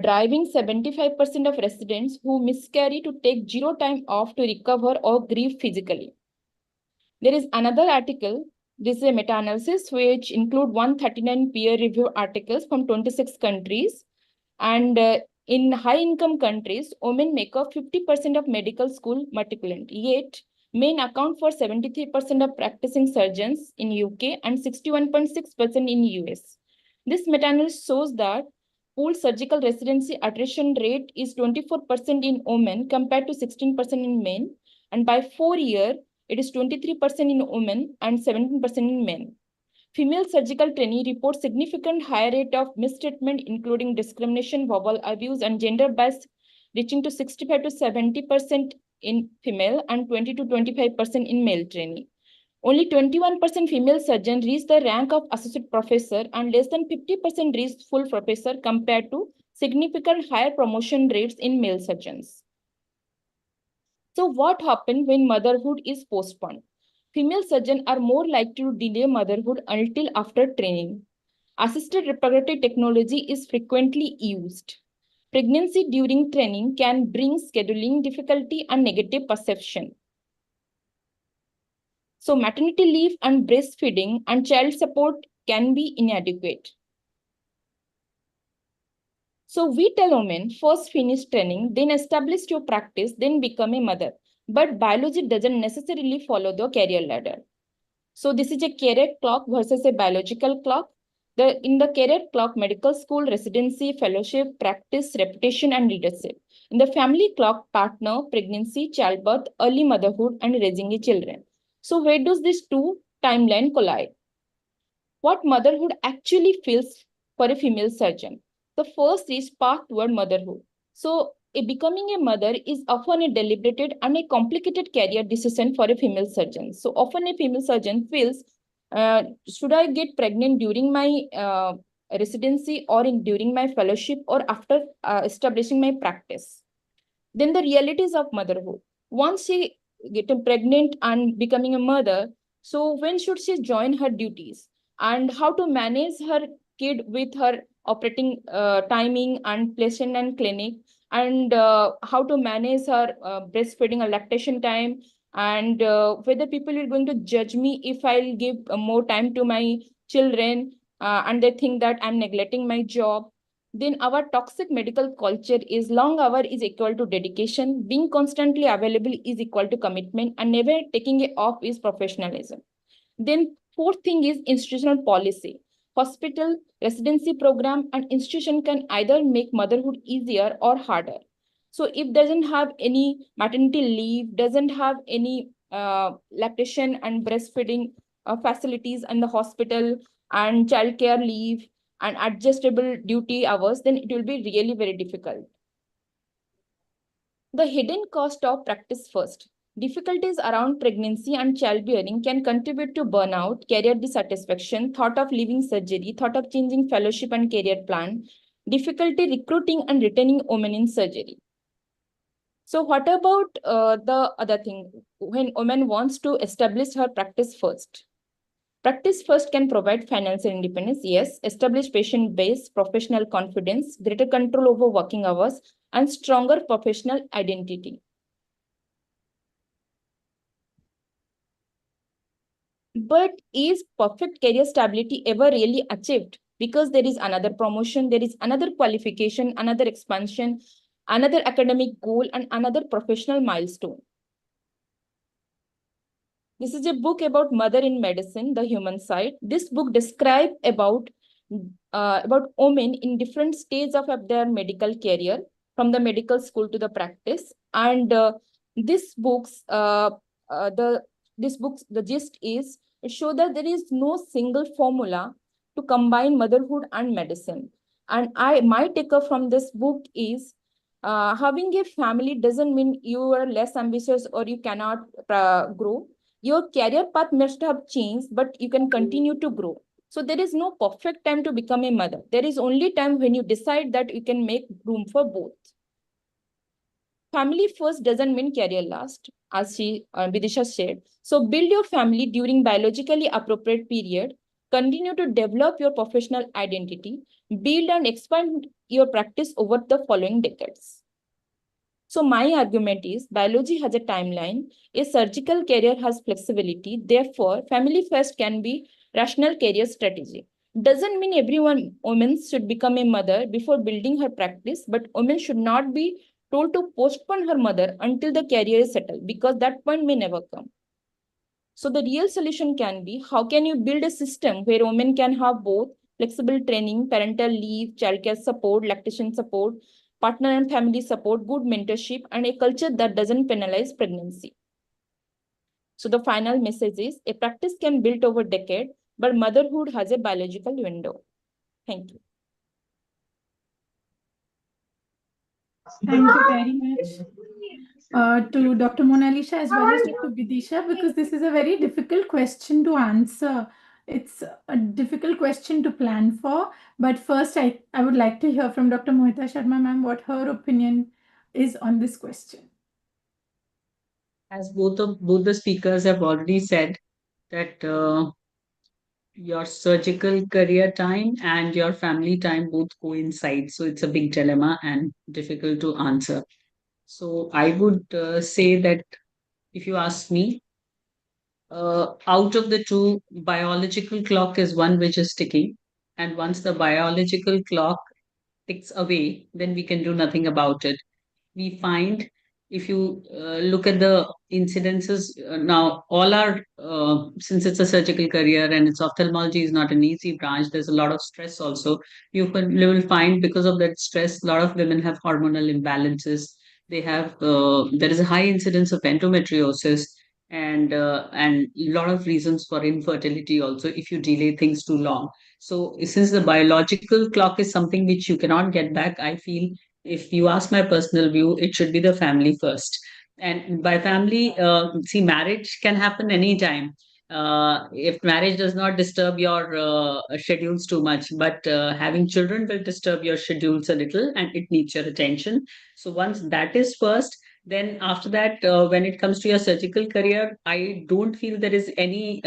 driving 75% of residents who miscarry to take 0 time off to recover or grieve physically. There is another article. This is a meta-analysis which include 139 peer-reviewed articles from 26 countries. And in high-income countries, women make up 50% of medical school matriculant. Yet, men account for 73% of practicing surgeons in UK and 61.6% in US. This meta-analysis shows that pooled surgical residency attrition rate is 24% in women compared to 16% in men. And by 4 years, it is 23% in women and 17% in men. Female surgical trainee report significant higher rate of mistreatment, including discrimination, verbal abuse, and gender bias, reaching to 65 to 70% in female and 20 to 25% in male trainee. Only 21% female surgeons reach the rank of associate professor and less than 50% reach full professor compared to significant higher promotion rates in male surgeons. So what happens when motherhood is postponed? Female surgeons are more likely to delay motherhood until after training. Assisted reproductive technology is frequently used. Pregnancy during training can bring scheduling difficulty and negative perception. So maternity leave and breastfeeding and child support can be inadequate. So we tell women, first finish training, then establish your practice, then become a mother. But biology doesn't necessarily follow the career ladder. So this is a career clock versus a biological clock. In the career clock, medical school, residency, fellowship, practice, reputation, and leadership. In the family clock, partner, pregnancy, childbirth, early motherhood, and raising a children. So where does these two timelines collide? What motherhood actually feels for a female surgeon? The first is path toward motherhood. So becoming a mother is often a deliberated and a complicated career decision for a female surgeon. So often a female surgeon feels, should I get pregnant during my residency or during my fellowship or after establishing my practice? Then the realities of motherhood. Once she gets pregnant and becoming a mother, so when should she join her duties? And how to manage her kid with her operating timing and patient and clinic, and how to manage her breastfeeding or lactation time, and whether people are going to judge me if I'll give more time to my children and they think that I'm neglecting my job. Then our toxic medical culture is long hour is equal to dedication, being constantly available is equal to commitment, and never taking it off is professionalism. Then fourth thing is institutional policy. Hospital, residency program, and institution can either make motherhood easier or harder. So if doesn't have any maternity leave, doesn't have any lactation and breastfeeding facilities in the hospital, and childcare leave and adjustable duty hours, then it will be really very difficult. The hidden cost of practice first. Difficulties around pregnancy and childbearing can contribute to burnout, career dissatisfaction, thought of leaving surgery, thought of changing fellowship and career plan, difficulty recruiting and retaining women in surgery. So what about the other thing? When woman wants to establish her practice first. Practice first can provide financial independence, yes, establish patient base, professional confidence, greater control over working hours, and stronger professional identity. But is perfect career stability ever really achieved? Because there is another promotion, there is another qualification, another expansion, another academic goal, and another professional milestone. This is a book about mother in medicine, the human side. This book describes about women in different stages of their medical career, from the medical school to the practice. And this book's the gist is it shows that there is no single formula to combine motherhood and medicine. And my takeaway from this book is having a family doesn't mean you are less ambitious or you cannot grow. Your career path must have changed, but you can continue to grow. So there is no perfect time to become a mother. There is only time when you decide that you can make room for both. Family first doesn't mean career last, as Vidisha said. So build your family during biologically appropriate period. Continue to develop your professional identity. Build and expand your practice over the following decades. So my argument is biology has a timeline. A surgical career has flexibility. Therefore, family first can be rational career strategy. Doesn't mean woman should become a mother before building her practice, but women should not be told to postpone her mother until the career is settled, because that point may never come. So the real solution can be, how can you build a system where women can have both flexible training, parental leave, childcare support, lactation support, partner and family support, good mentorship, and a culture that doesn't penalize pregnancy. So the final message is, a practice can build over decade, but motherhood has a biological window. Thank you. Thank you very much to Dr. Mona Lisa as well as Dr. Vidisha, because this is a very difficult question to answer. It's a difficult question to plan for. But first, I would like to hear from Dr. Mohita Sharma ma'am what her opinion is on this question. As both the speakers have already said, that your surgical career time and your family time both coincide. So it's a big dilemma and difficult to answer. So I would say that if you ask me, out of the two, biological clock is one which is ticking. And once the biological clock ticks away, then we can do nothing about it. We find, if you look at the incidences now, all are, since it's a surgical career and it's ophthalmology is not an easy branch, there's a lot of stress also. You will find, because of that stress, a lot of women have hormonal imbalances. They have, there is a high incidence of endometriosis, and a lot of reasons for infertility also if you delay things too long. So since the biological clock is something which you cannot get back, I feel, if you ask my personal view, it should be the family first. And by family, see, marriage can happen anytime. If marriage does not disturb your schedules too much, but having children will disturb your schedules a little and it needs your attention. So once that is first, then after that, when it comes to your surgical career, I don't feel there is any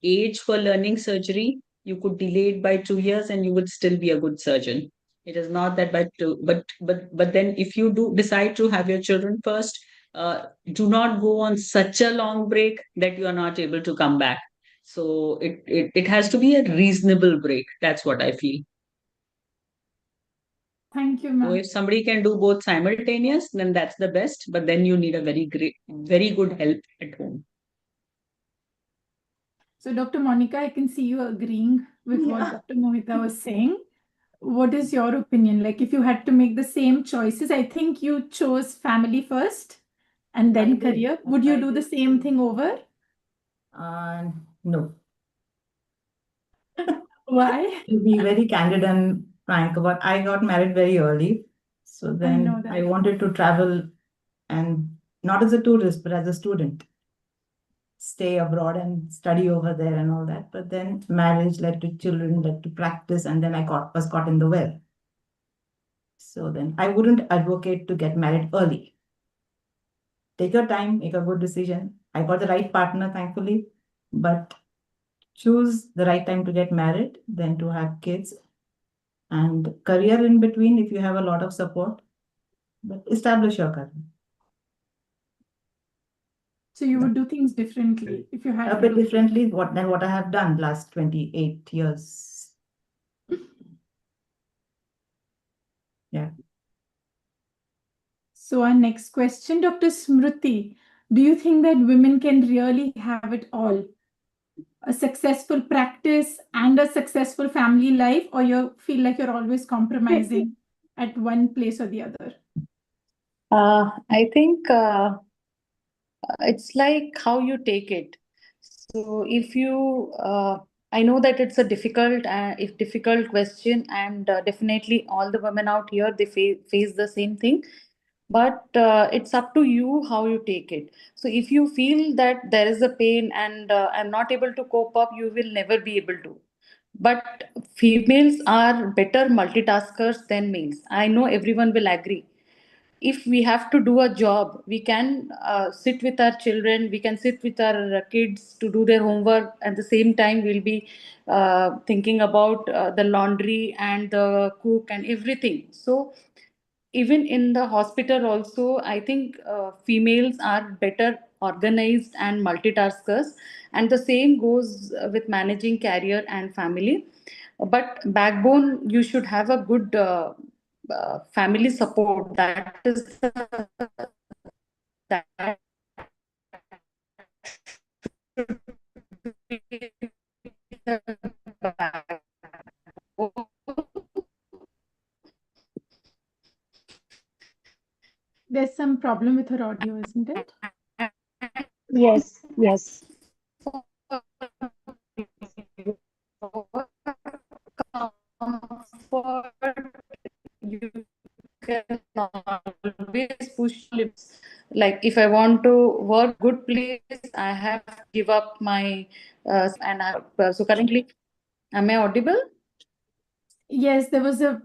age for learning surgery. You could delay it by 2 years and you would still be a good surgeon. It is not that by two, but then if you do decide to have your children first, do not go on such a long break that you are not able to come back. So it has to be a reasonable break. That's what I feel. Thank you, So ma'am. if somebody can do both simultaneous, then that's the best. But then you need a very good help at home. So, Dr. Monica, I can see you agreeing with what Dr. Mohita was saying. What is your opinion? Like, if you had to make the same choices, I think you chose family first and then career. Would you do the same thing over? No. Why? To be very candid and frank about, I got married very early. So know then that. I wanted to travel, and not as a tourist, but as a student. Stay abroad and study over there and all that. But then marriage led to children, led to practice, and then I was caught in the well. So then I wouldn't advocate to get married early. Take your time, make a good decision. I got the right partner, thankfully, but choose the right time to get married than to have kids. And career in between, if you have a lot of support, but establish your career. So you would do things differently if you had A to bit do differently than what I have done last 28 years. Yeah. So our next question, Dr. Smriti. do you think that women can really have it all? A successful practice and a successful family life, or you feel like you're always compromising at one place or the other? I think it's like how you take it. So if you, I know that it's a difficult question, and definitely all the women out here they face the same thing. But it's up to you how you take it. So if you feel that there is a pain and I'm not able to cope up, you will never be able to. But females are better multitaskers than males. I know everyone will agree. If we have to do a job, we can sit with our children, we can sit with our kids to do their homework. At the same time, we'll be thinking about the laundry and the cook and everything. So even in the hospital also, I think females are better organized and multitaskers, and the same goes with managing career and family. But backbone, you should have a good family support. That is that should be the backbone. There's some problem with her audio, isn't it? Yes, yes. You can always push limits. Like if I want to work good place, I have to give up my and I so currently, am I audible? Yes, there was a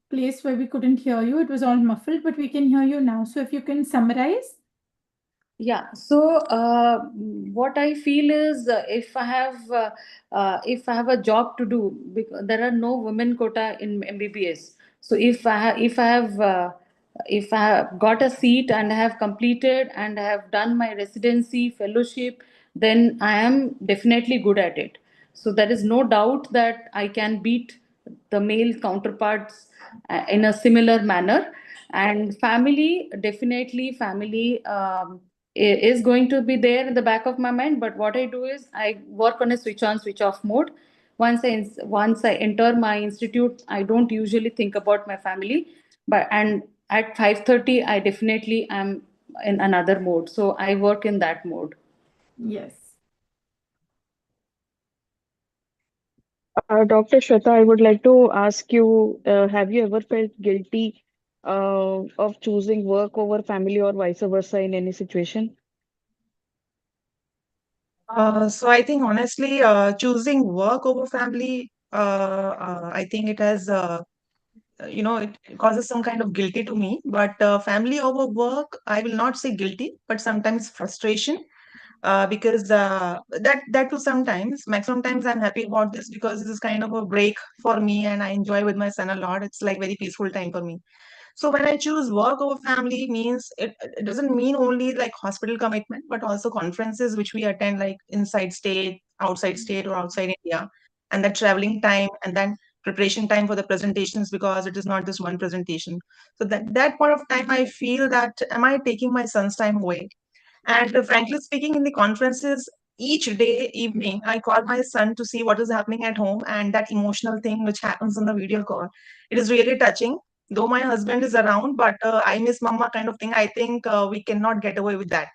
place where we couldn't hear you. It was all muffled, but we can hear you now. So if you can summarize. Yeah, so what I feel is if I have a job to do, because there are no women quota in MBBS. So if I have got a seat and I have completed and I have done my residency fellowship, then I am definitely good at it. So there is no doubt that I can beat the male counterparts in a similar manner. And family, definitely family. Is going to be there in the back of my mind, but what I do is I work on a switch on switch off mode. Once I enter my institute, I don't usually think about my family, but and at 5:30 I definitely am in another mode, so I work in that mode. Yes. Dr. Shweta, I would like to ask you, have you ever felt guilty of choosing work over family or vice versa in any situation? So I think honestly, choosing work over family, I think it has, it causes some kind of guilty to me. But family over work, I will not say guilty, but sometimes frustration. Because that too sometimes, maximum times I'm happy about this because this is kind of a break for me and I enjoy with my son a lot. It's like very peaceful time for me. So when I choose work over family means it doesn't mean only like hospital commitment, but also conferences which we attend like inside state, outside state or outside India, and that traveling time and then preparation time for the presentations because it is not just one presentation. So that point of time I feel that am I taking my son's time away? And frankly speaking, in the conferences, each day evening, I call my son to see what is happening at home and that emotional thing which happens on the video call. It is really touching. Though my husband is around, but I miss mama kind of thing. I think we cannot get away with that.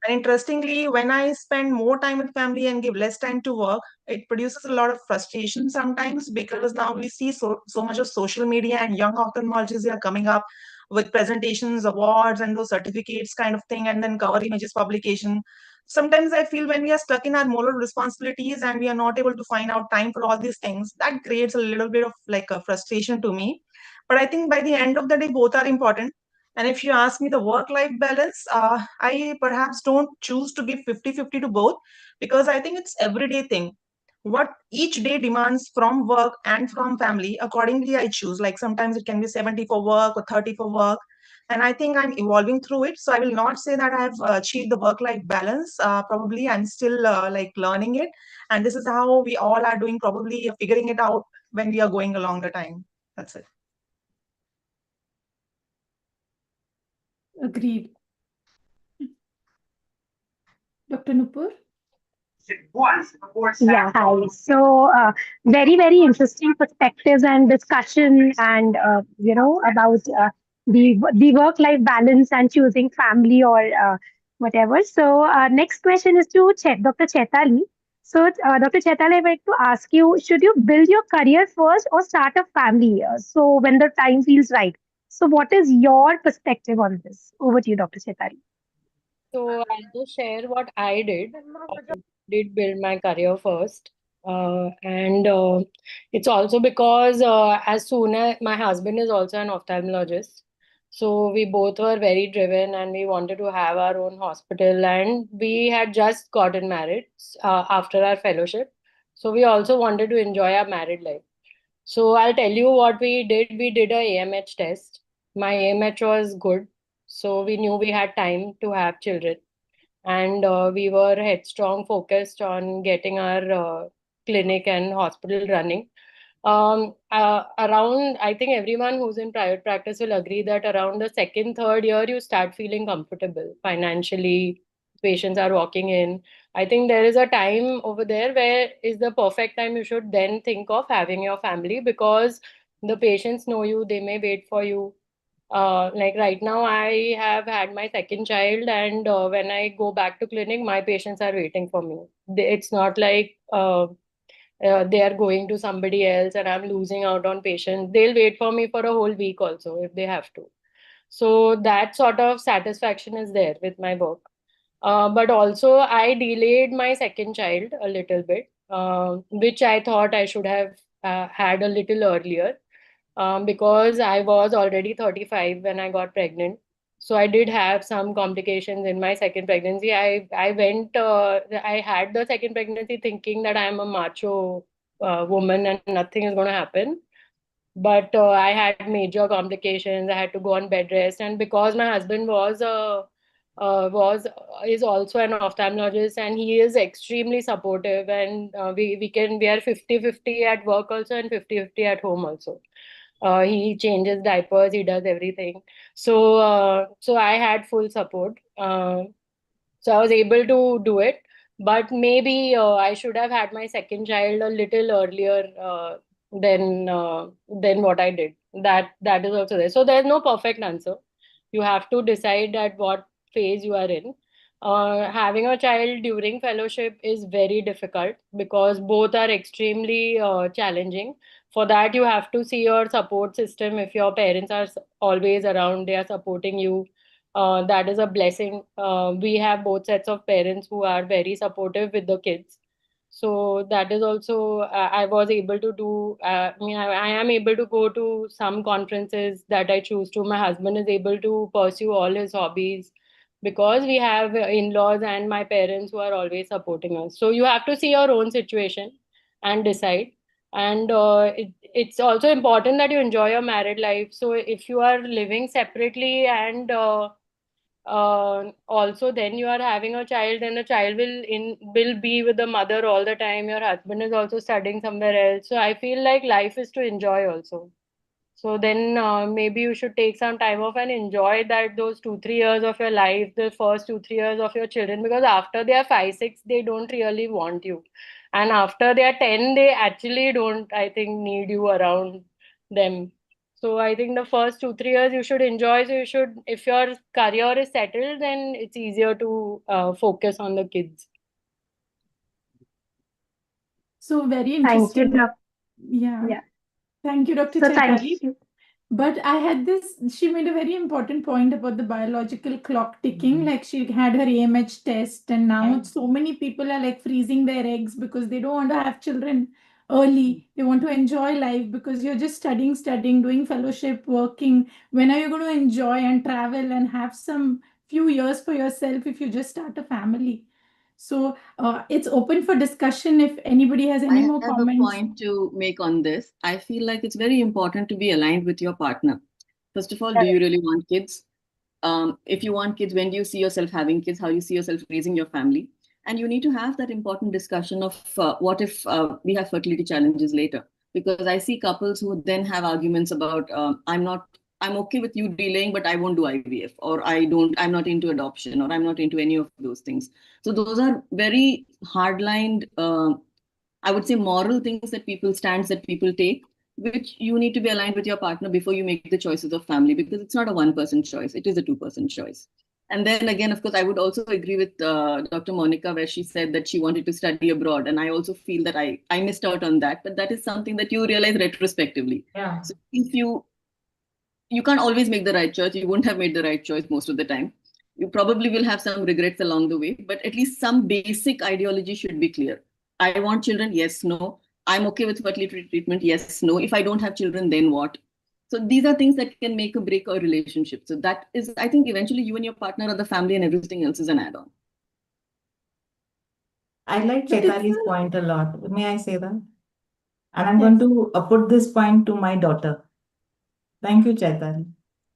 And interestingly, when I spend more time with family and give less time to work, it produces a lot of frustration sometimes because now we see so much of social media and young ophthalmologists are coming up with presentations, awards, and those certificates kind of thing, and then cover images publication. Sometimes I feel when we are stuck in our moral responsibilities and we are not able to find out time for all these things, that creates a little bit of like a frustration to me. But I think by the end of the day, both are important. And if you ask me the work-life balance, I perhaps don't choose to give 50-50 to both because I think it's everyday thing. What each day demands from work and from family, accordingly I choose. Like sometimes it can be 70 for work or 30 for work. And I think I'm evolving through it. So I will not say that I've achieved the work-life balance. Probably I'm still like learning it. And this is how we all are doing, probably figuring it out when we are going along the time. That's it. Agreed. Dr. Nupur? Yeah, hi. So, very, very interesting perspectives and discussion, and about the work-life balance and choosing family or whatever. So, next question is to Dr. Chaitali. So, Dr. Chaitali, I'd like to ask you: should you build your career first or start a family? So, when the time feels right. So, what is your perspective on this? Over to you, Dr. Chaitali. So I'll just share what I did. I did build my career first. And it's also because as soon as my husband is also an ophthalmologist. So we both were very driven and we wanted to have our own hospital. And we had just gotten married after our fellowship. So we also wanted to enjoy our married life. So I'll tell you what we did. We did a AMH test. My AMH was good. So we knew we had time to have children. And we were headstrong, focused on getting our clinic and hospital running. Around, I think everyone who's in private practice will agree that around the second, third year, you start feeling comfortable financially. Patients are walking in. I think there is a time over there where is the perfect time you should then think of having your family, because the patients know you, they may wait for you. Like right now, I have had my second child, and when I go back to clinic, my patients are waiting for me. It's not like they are going to somebody else and I'm losing out on patients. They'll wait for me for a whole week also if they have to. So that sort of satisfaction is there with my work. But also, I delayed my second child a little bit, which I thought I should have had a little earlier, because I was already 35 when I got pregnant. So I did have some complications in my second pregnancy. I had the second pregnancy thinking that I'm a macho woman and nothing is going to happen. But I had major complications. I had to go on bed rest, and because my husband is also an ophthalmologist, and he is extremely supportive, and we are 50-50 at work also and 50-50 at home also. He changes diapers, he does everything. So I had full support. So I was able to do it. But maybe I should have had my second child a little earlier than what I did. That is also there. So there's no perfect answer. You have to decide at what phase you are in. Having a child during fellowship is very difficult because both are extremely challenging. For that, you have to see your support system. If your parents are always around, they are supporting you. That is a blessing. We have both sets of parents who are very supportive with the kids. So that is also, I was able to do, I am able to go to some conferences that I choose to. My husband is able to pursue all his hobbies because we have in-laws and my parents who are always supporting us. So you have to see your own situation and decide. And it's also important that you enjoy your married life. So if you are living separately and also then you are having a child, and the child will be with the mother all the time. Your husband is also studying somewhere else. So I feel like life is to enjoy also. So then maybe you should take some time off and enjoy those 2-3 years of your life, the first 2-3 years of your children, because after they are 5-6, they don't really want you. And after they are 10, they actually don't, I think, need you around them. So I think the first 2-3 years you should enjoy. So you should, if your career is settled, then it's easier to focus on the kids. So very Thank you, interesting. Dr. Yeah. Thank you, Dr. So Chaitali. thank you. But I had this, she made a very important point about the biological clock ticking. Like she had her AMH test, and now so many people are like freezing their eggs because they don't want to have children early. They want to enjoy life because you're just studying, doing fellowship, working. When are you going to enjoy and travel and have some few years for yourself if you just start a family? So it's open for discussion if anybody has any more have comments. a point to make on this. I feel like it's very important to be aligned with your partner. First of all, do you really want kids? If you want kids, when do you see yourself having kids? How you see yourself raising your family? And you need to have that important discussion of what if we have fertility challenges later? Because I see couples who then have arguments about I'm okay with you delaying, but I won't do IVF, or I'm not into adoption, or I'm not into any of those things. So those are very hardlined, I would say, moral things stands that people take, which you need to be aligned with your partner before you make the choices of family, because it's not a one-person choice, it is a two-person choice. And then again, of course, I would also agree with Dr. Monica, where she said that she wanted to study abroad. And I also feel that I missed out on that, but that is something that you realize retrospectively. Yeah. So if you can't always make the right choice, you won't have made the right choice most of the time. You probably will have some regrets along the way, but at least some basic ideology should be clear. I want children, yes, no. I'm okay with fertility treatment, yes, no. If I don't have children, then what? So these are things that can make or break a relationship. So that is, I think, eventually you and your partner are the family, and everything else is an add-on. I like Chaitali's point a lot. May I say that? And I'm going to put this point to my daughter. Thank you, Chaitali.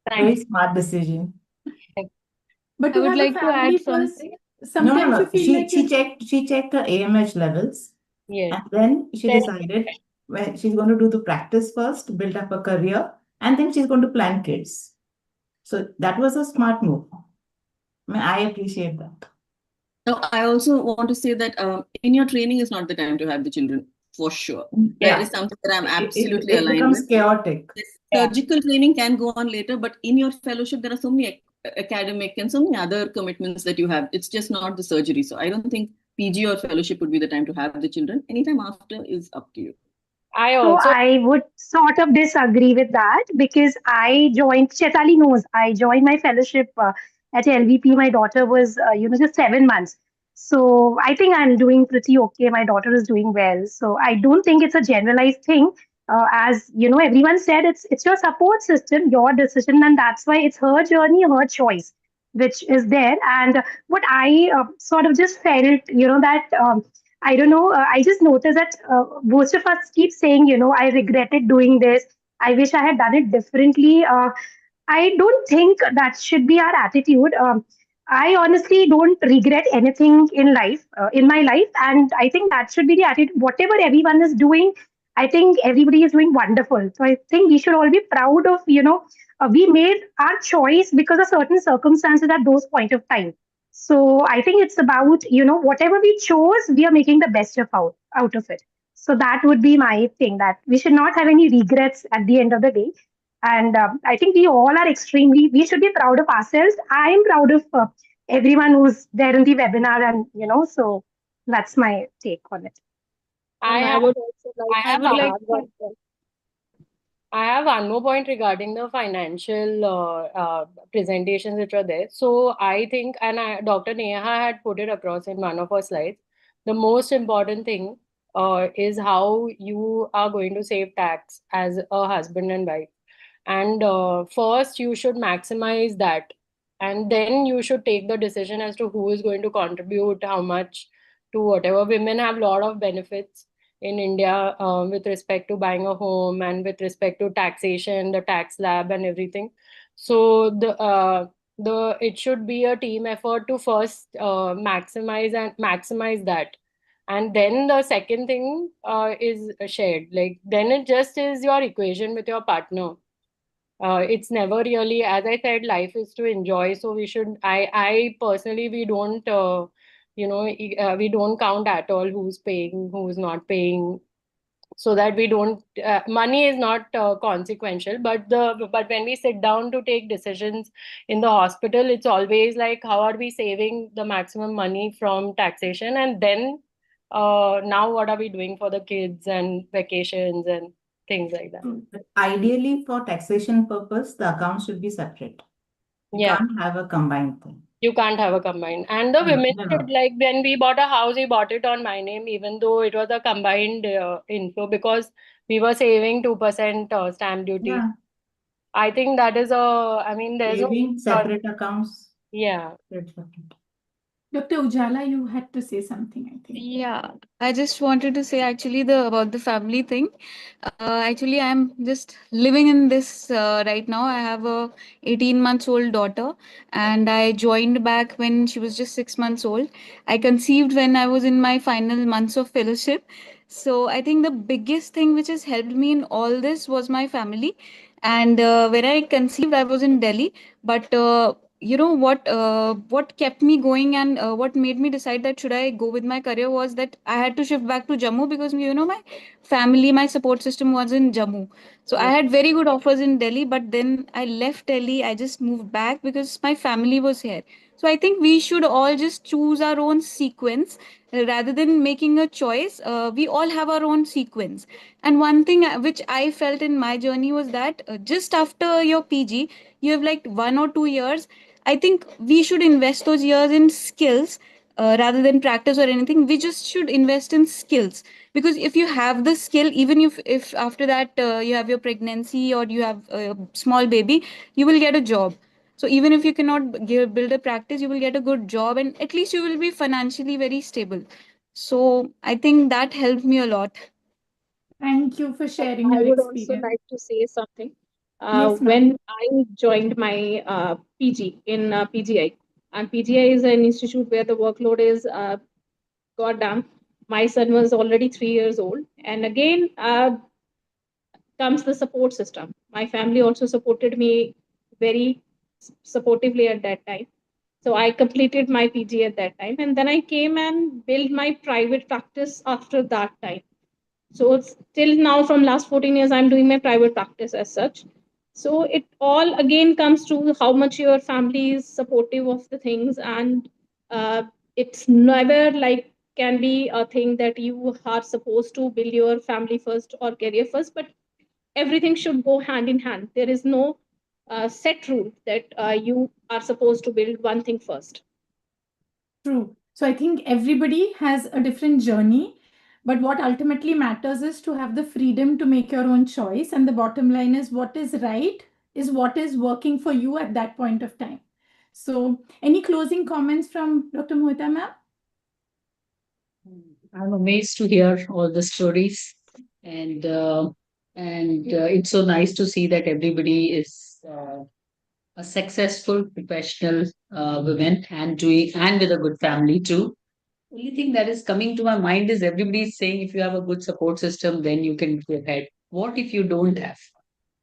Very smart decision. But I to would have like a to family add first, something. sometimes No. you feel like She checked her AMH levels, Yes. and then she decided when she's going to do the practice first, build up a career, and then she's going to plan kids. So that was a smart move. I mean, I appreciate that. Now, I also want to say that in your training is not the time to have the children, for sure. Yeah. That is something that I'm It absolutely aligned becomes with. chaotic. Surgical training can go on later, but in your fellowship, there are so many academic and so many other commitments that you have. It's just not the surgery. So I don't think PG or fellowship would be the time to have the children. Anytime after is up to you. So I would sort of disagree with that, because Chaitali knows, I joined my fellowship at LVP. My daughter was, just 7 months. So I think I'm doing pretty okay. My daughter is doing well. So I don't think it's a generalized thing. As everyone said, it's your support system, your decision, and that's why it's her journey, her choice, which is there. And what I sort of just felt, that I don't know. I just noticed that most of us keep saying, I regretted doing this. I wish I had done it differently. I don't think that should be our attitude. I honestly don't regret anything in life, in my life, and I think that should be the attitude. Whatever everyone is doing, I think everybody is doing wonderful. So I think we should all be proud of, we made our choice because of certain circumstances at those point of time. So I think it's about, whatever we chose, we are making the best out of it. So that would be my thing, that we should not have any regrets at the end of the day. And I think we all are we should be proud of ourselves. I am proud of everyone who's there in the webinar, and, so that's my take on it. I would have like I have one more point regarding the financial presentations which are there. So I think, and Dr. Neha had put it across in one of her slides, the most important thing is how you are going to save tax as a husband and wife. And first, you should maximize that. And then you should take the decision as to who is going to contribute how much to whatever. Women have a lot of benefits in India with respect to buying a home and with respect to taxation, the tax lab and everything. So it should be a team effort to first maximize that. And then the second thing is shared. Like then it just is your equation with your partner. It's never really, as I said, life is to enjoy. So we should, I personally, we don't, we don't count at all who's paying, who's not paying, so that we don't, money is not consequential, but when we sit down to take decisions in the hospital, it's always like, how are we saving the maximum money from taxation? And then now what are we doing for the kids and vacations and things like that? Ideally, for taxation purpose, the account should be separate. You can't have a combined thing. You can't have a combined. And the women said, like, when we bought a house, we bought it on my name, even though it was a combined inflow, because we were saving 2% stamp duty. Yeah. I think that is there's Saving separate accounts. Yeah. Dr. Ujala, you had to say something, I think. Yeah, I just wanted to say actually about the family thing. Actually, I'm just living in this right now. I have a 18 months old daughter, and I joined back when she was just 6 months old. I conceived when I was in my final months of fellowship. So I think the biggest thing which has helped me in all this was my family. And when I conceived, I was in Delhi. But you know what kept me going, and what made me decide that should I go with my career was that I had to shift back to Jammu, because my family, my support system was in Jammu. So I had very good offers in Delhi, but then I left Delhi. I just moved back because my family was here. So I think we should all just choose our own sequence rather than making a choice. We all have our own sequence. And one thing which I felt in my journey was that just after your PG, you have like 1 or 2 years. I think we should invest those years in skills rather than practice or anything. We just should invest in skills, because if you have the skill, even if after that you have your pregnancy or you have a small baby, you will get a job. So even if you cannot build a practice, you will get a good job, and at least you will be financially very stable. So I think that helped me a lot. Thank you for sharing I your would also experience. like to say something. Yes, ma'am. When I joined my PG in PGI, and PGI is an institute where the workload is goddamn. My son was already 3 years old, and again comes the support system. My family also supported me very supportively at that time. So I completed my PG at that time, and then I came and built my private practice after that time. So it's till now, from last 14 years, I'm doing my private practice as such. So it all again comes to how much your family is supportive of the things, and it's never like can be a thing that you are supposed to build your family first or career first, but everything should go hand in hand. There is no set rule that you are supposed to build one thing first. True. So I think everybody has a different journey, but what ultimately matters is to have the freedom to make your own choice. And the bottom line is what is right is what is working for you at that point of time. So, any closing comments from Dr. Mohita ma'am? I'm amazed to hear all the stories, and it's so nice to see that everybody is a successful professional women and doing and with a good family too. Only thing that is coming to my mind is everybody is saying if you have a good support system, then you can go ahead. What if you don't have?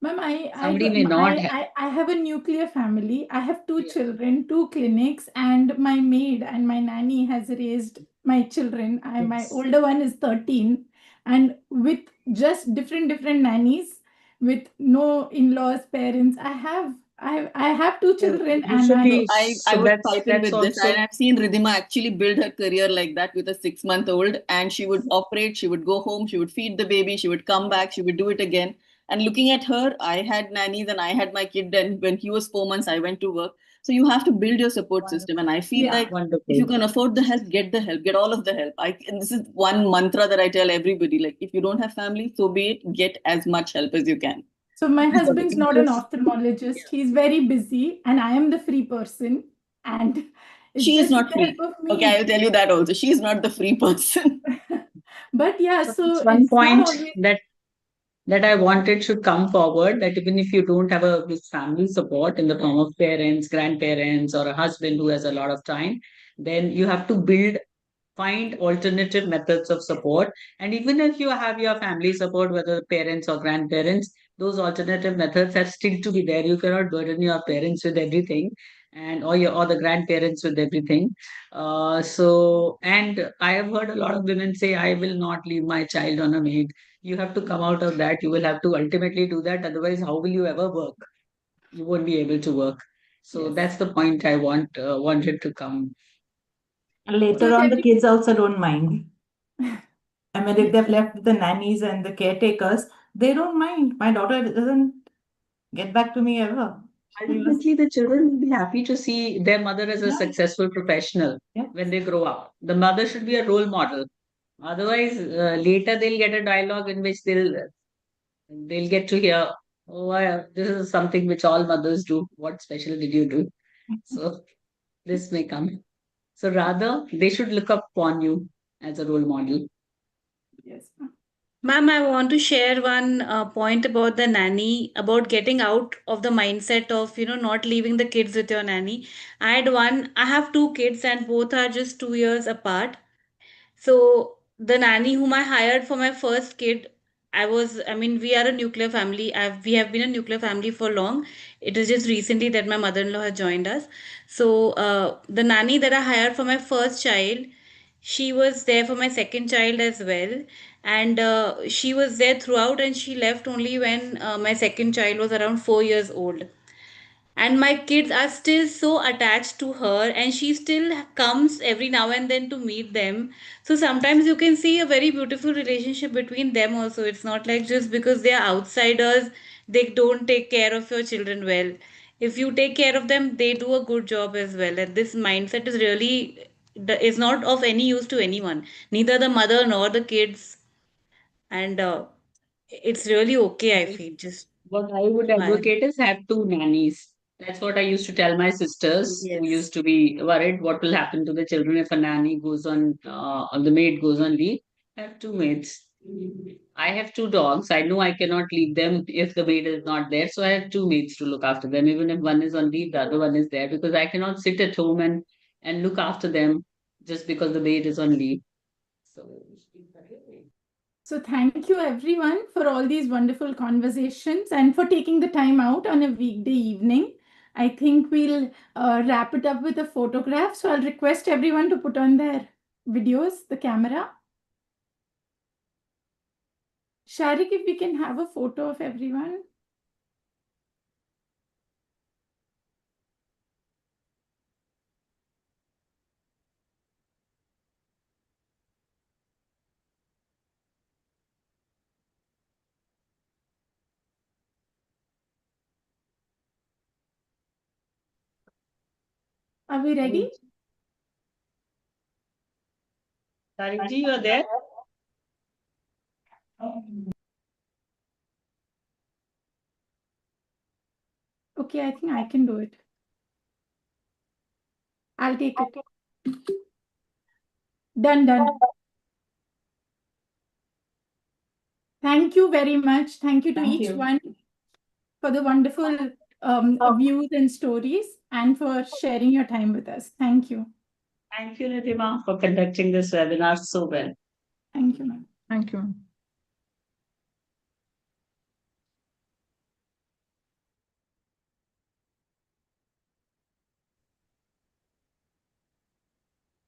Ma'am, Somebody may not have. I have a nuclear family. I have two children, two clinics, and my maid and my nanny has raised my children. My Yes. older one is 13, and with just different nannies, with no in-laws, parents. I have two children, and I would that's pipe in with this. also And I've seen Ridhima actually build her career like that with a 6-month-old. And she would operate, she would go home, she would feed the baby, she would come back, she would do it again. And looking at her, I had nannies and I had my kid. And when he was 4 months, I went to work. So you have to build your support system. And I feel like if you can afford the help, get all of the help. And this is one mantra that I tell everybody. Like, if you don't have family, so be it, get as much help as you can. so my husband's not an ophthalmologist. He's very busy, and I am the free person. And it's She is just not with the help free. of me. Okay, I will tell you that also. She is not the free person. But yeah, so one it's not point always. that I wanted should come forward, that even if you don't have a good family support in the form of parents, grandparents, or a husband who has a lot of time, then you have to find alternative methods of support. And even if you have your family support, whether parents or grandparents, those alternative methods have still to be there. You cannot burden your parents with everything, and or the grandparents with everything. And I have heard a lot of women say, I will not leave my child on a maid. You have to come out of that. You will have to ultimately do that. Otherwise, how will you ever work? You won't be able to work. So that's the point I wanted to come. And later on, the kids also don't mind. I mean, if they've left the nannies and the caretakers, they don't mind. My daughter doesn't get back to me ever. Ultimately, the children will be happy to see their mother as a successful professional when they grow up. The mother should be a role model. Otherwise, later they'll get a dialogue in which they'll get to hear, "Oh, this is something which all mothers do. What special did you do?" So this may come. So rather, they should look up upon you as a role model. Yes. Ma'am, I want to share one point about the nanny, about getting out of the mindset of, not leaving the kids with your nanny. I have two kids and both are just 2 years apart. So the nanny whom I hired for my first kid, we are a nuclear family. We have been a nuclear family for long. It is just recently that my mother-in-law has joined us. So the nanny that I hired for my first child, she was there for my second child as well. And she was there throughout, and she left only when my second child was around 4 years old. And my kids are still so attached to her, and she still comes every now and then to meet them. So sometimes you can see a very beautiful relationship between them also. It's not like just because they are outsiders, they don't take care of your children well. If you take care of them, they do a good job as well. And this mindset is really is not of any use to anyone, neither the mother nor the kids. And it's really okay, I feel. Just What I would advocate is have two nannies. That's what I used to tell my sisters who Yes. used to be worried what will happen to the children if a nanny goes on, or the maid goes on leave. Have two maids. I have two dogs. I know I cannot leave them if the maid is not there. So I have two maids to look after them. Even if one is on leave, the other one is there, because I cannot sit at home and look after them just because the maid is on leave. So thank you everyone for all these wonderful conversations and for taking the time out on a weekday evening. I think we'll wrap it up with a photograph. So I'll request everyone to put on their videos, the camera. Sharik, if we can have a photo of everyone. Are we ready? Tarikji, you are there? Okay, I think I can do it. I'll take it. Done. Thank you very much. Thank you to Thank each you. one for the wonderful views and stories and for sharing your time with us. Thank you. Thank you, Ridhima, for conducting this webinar so well. Thank you, ma'am. Thank you.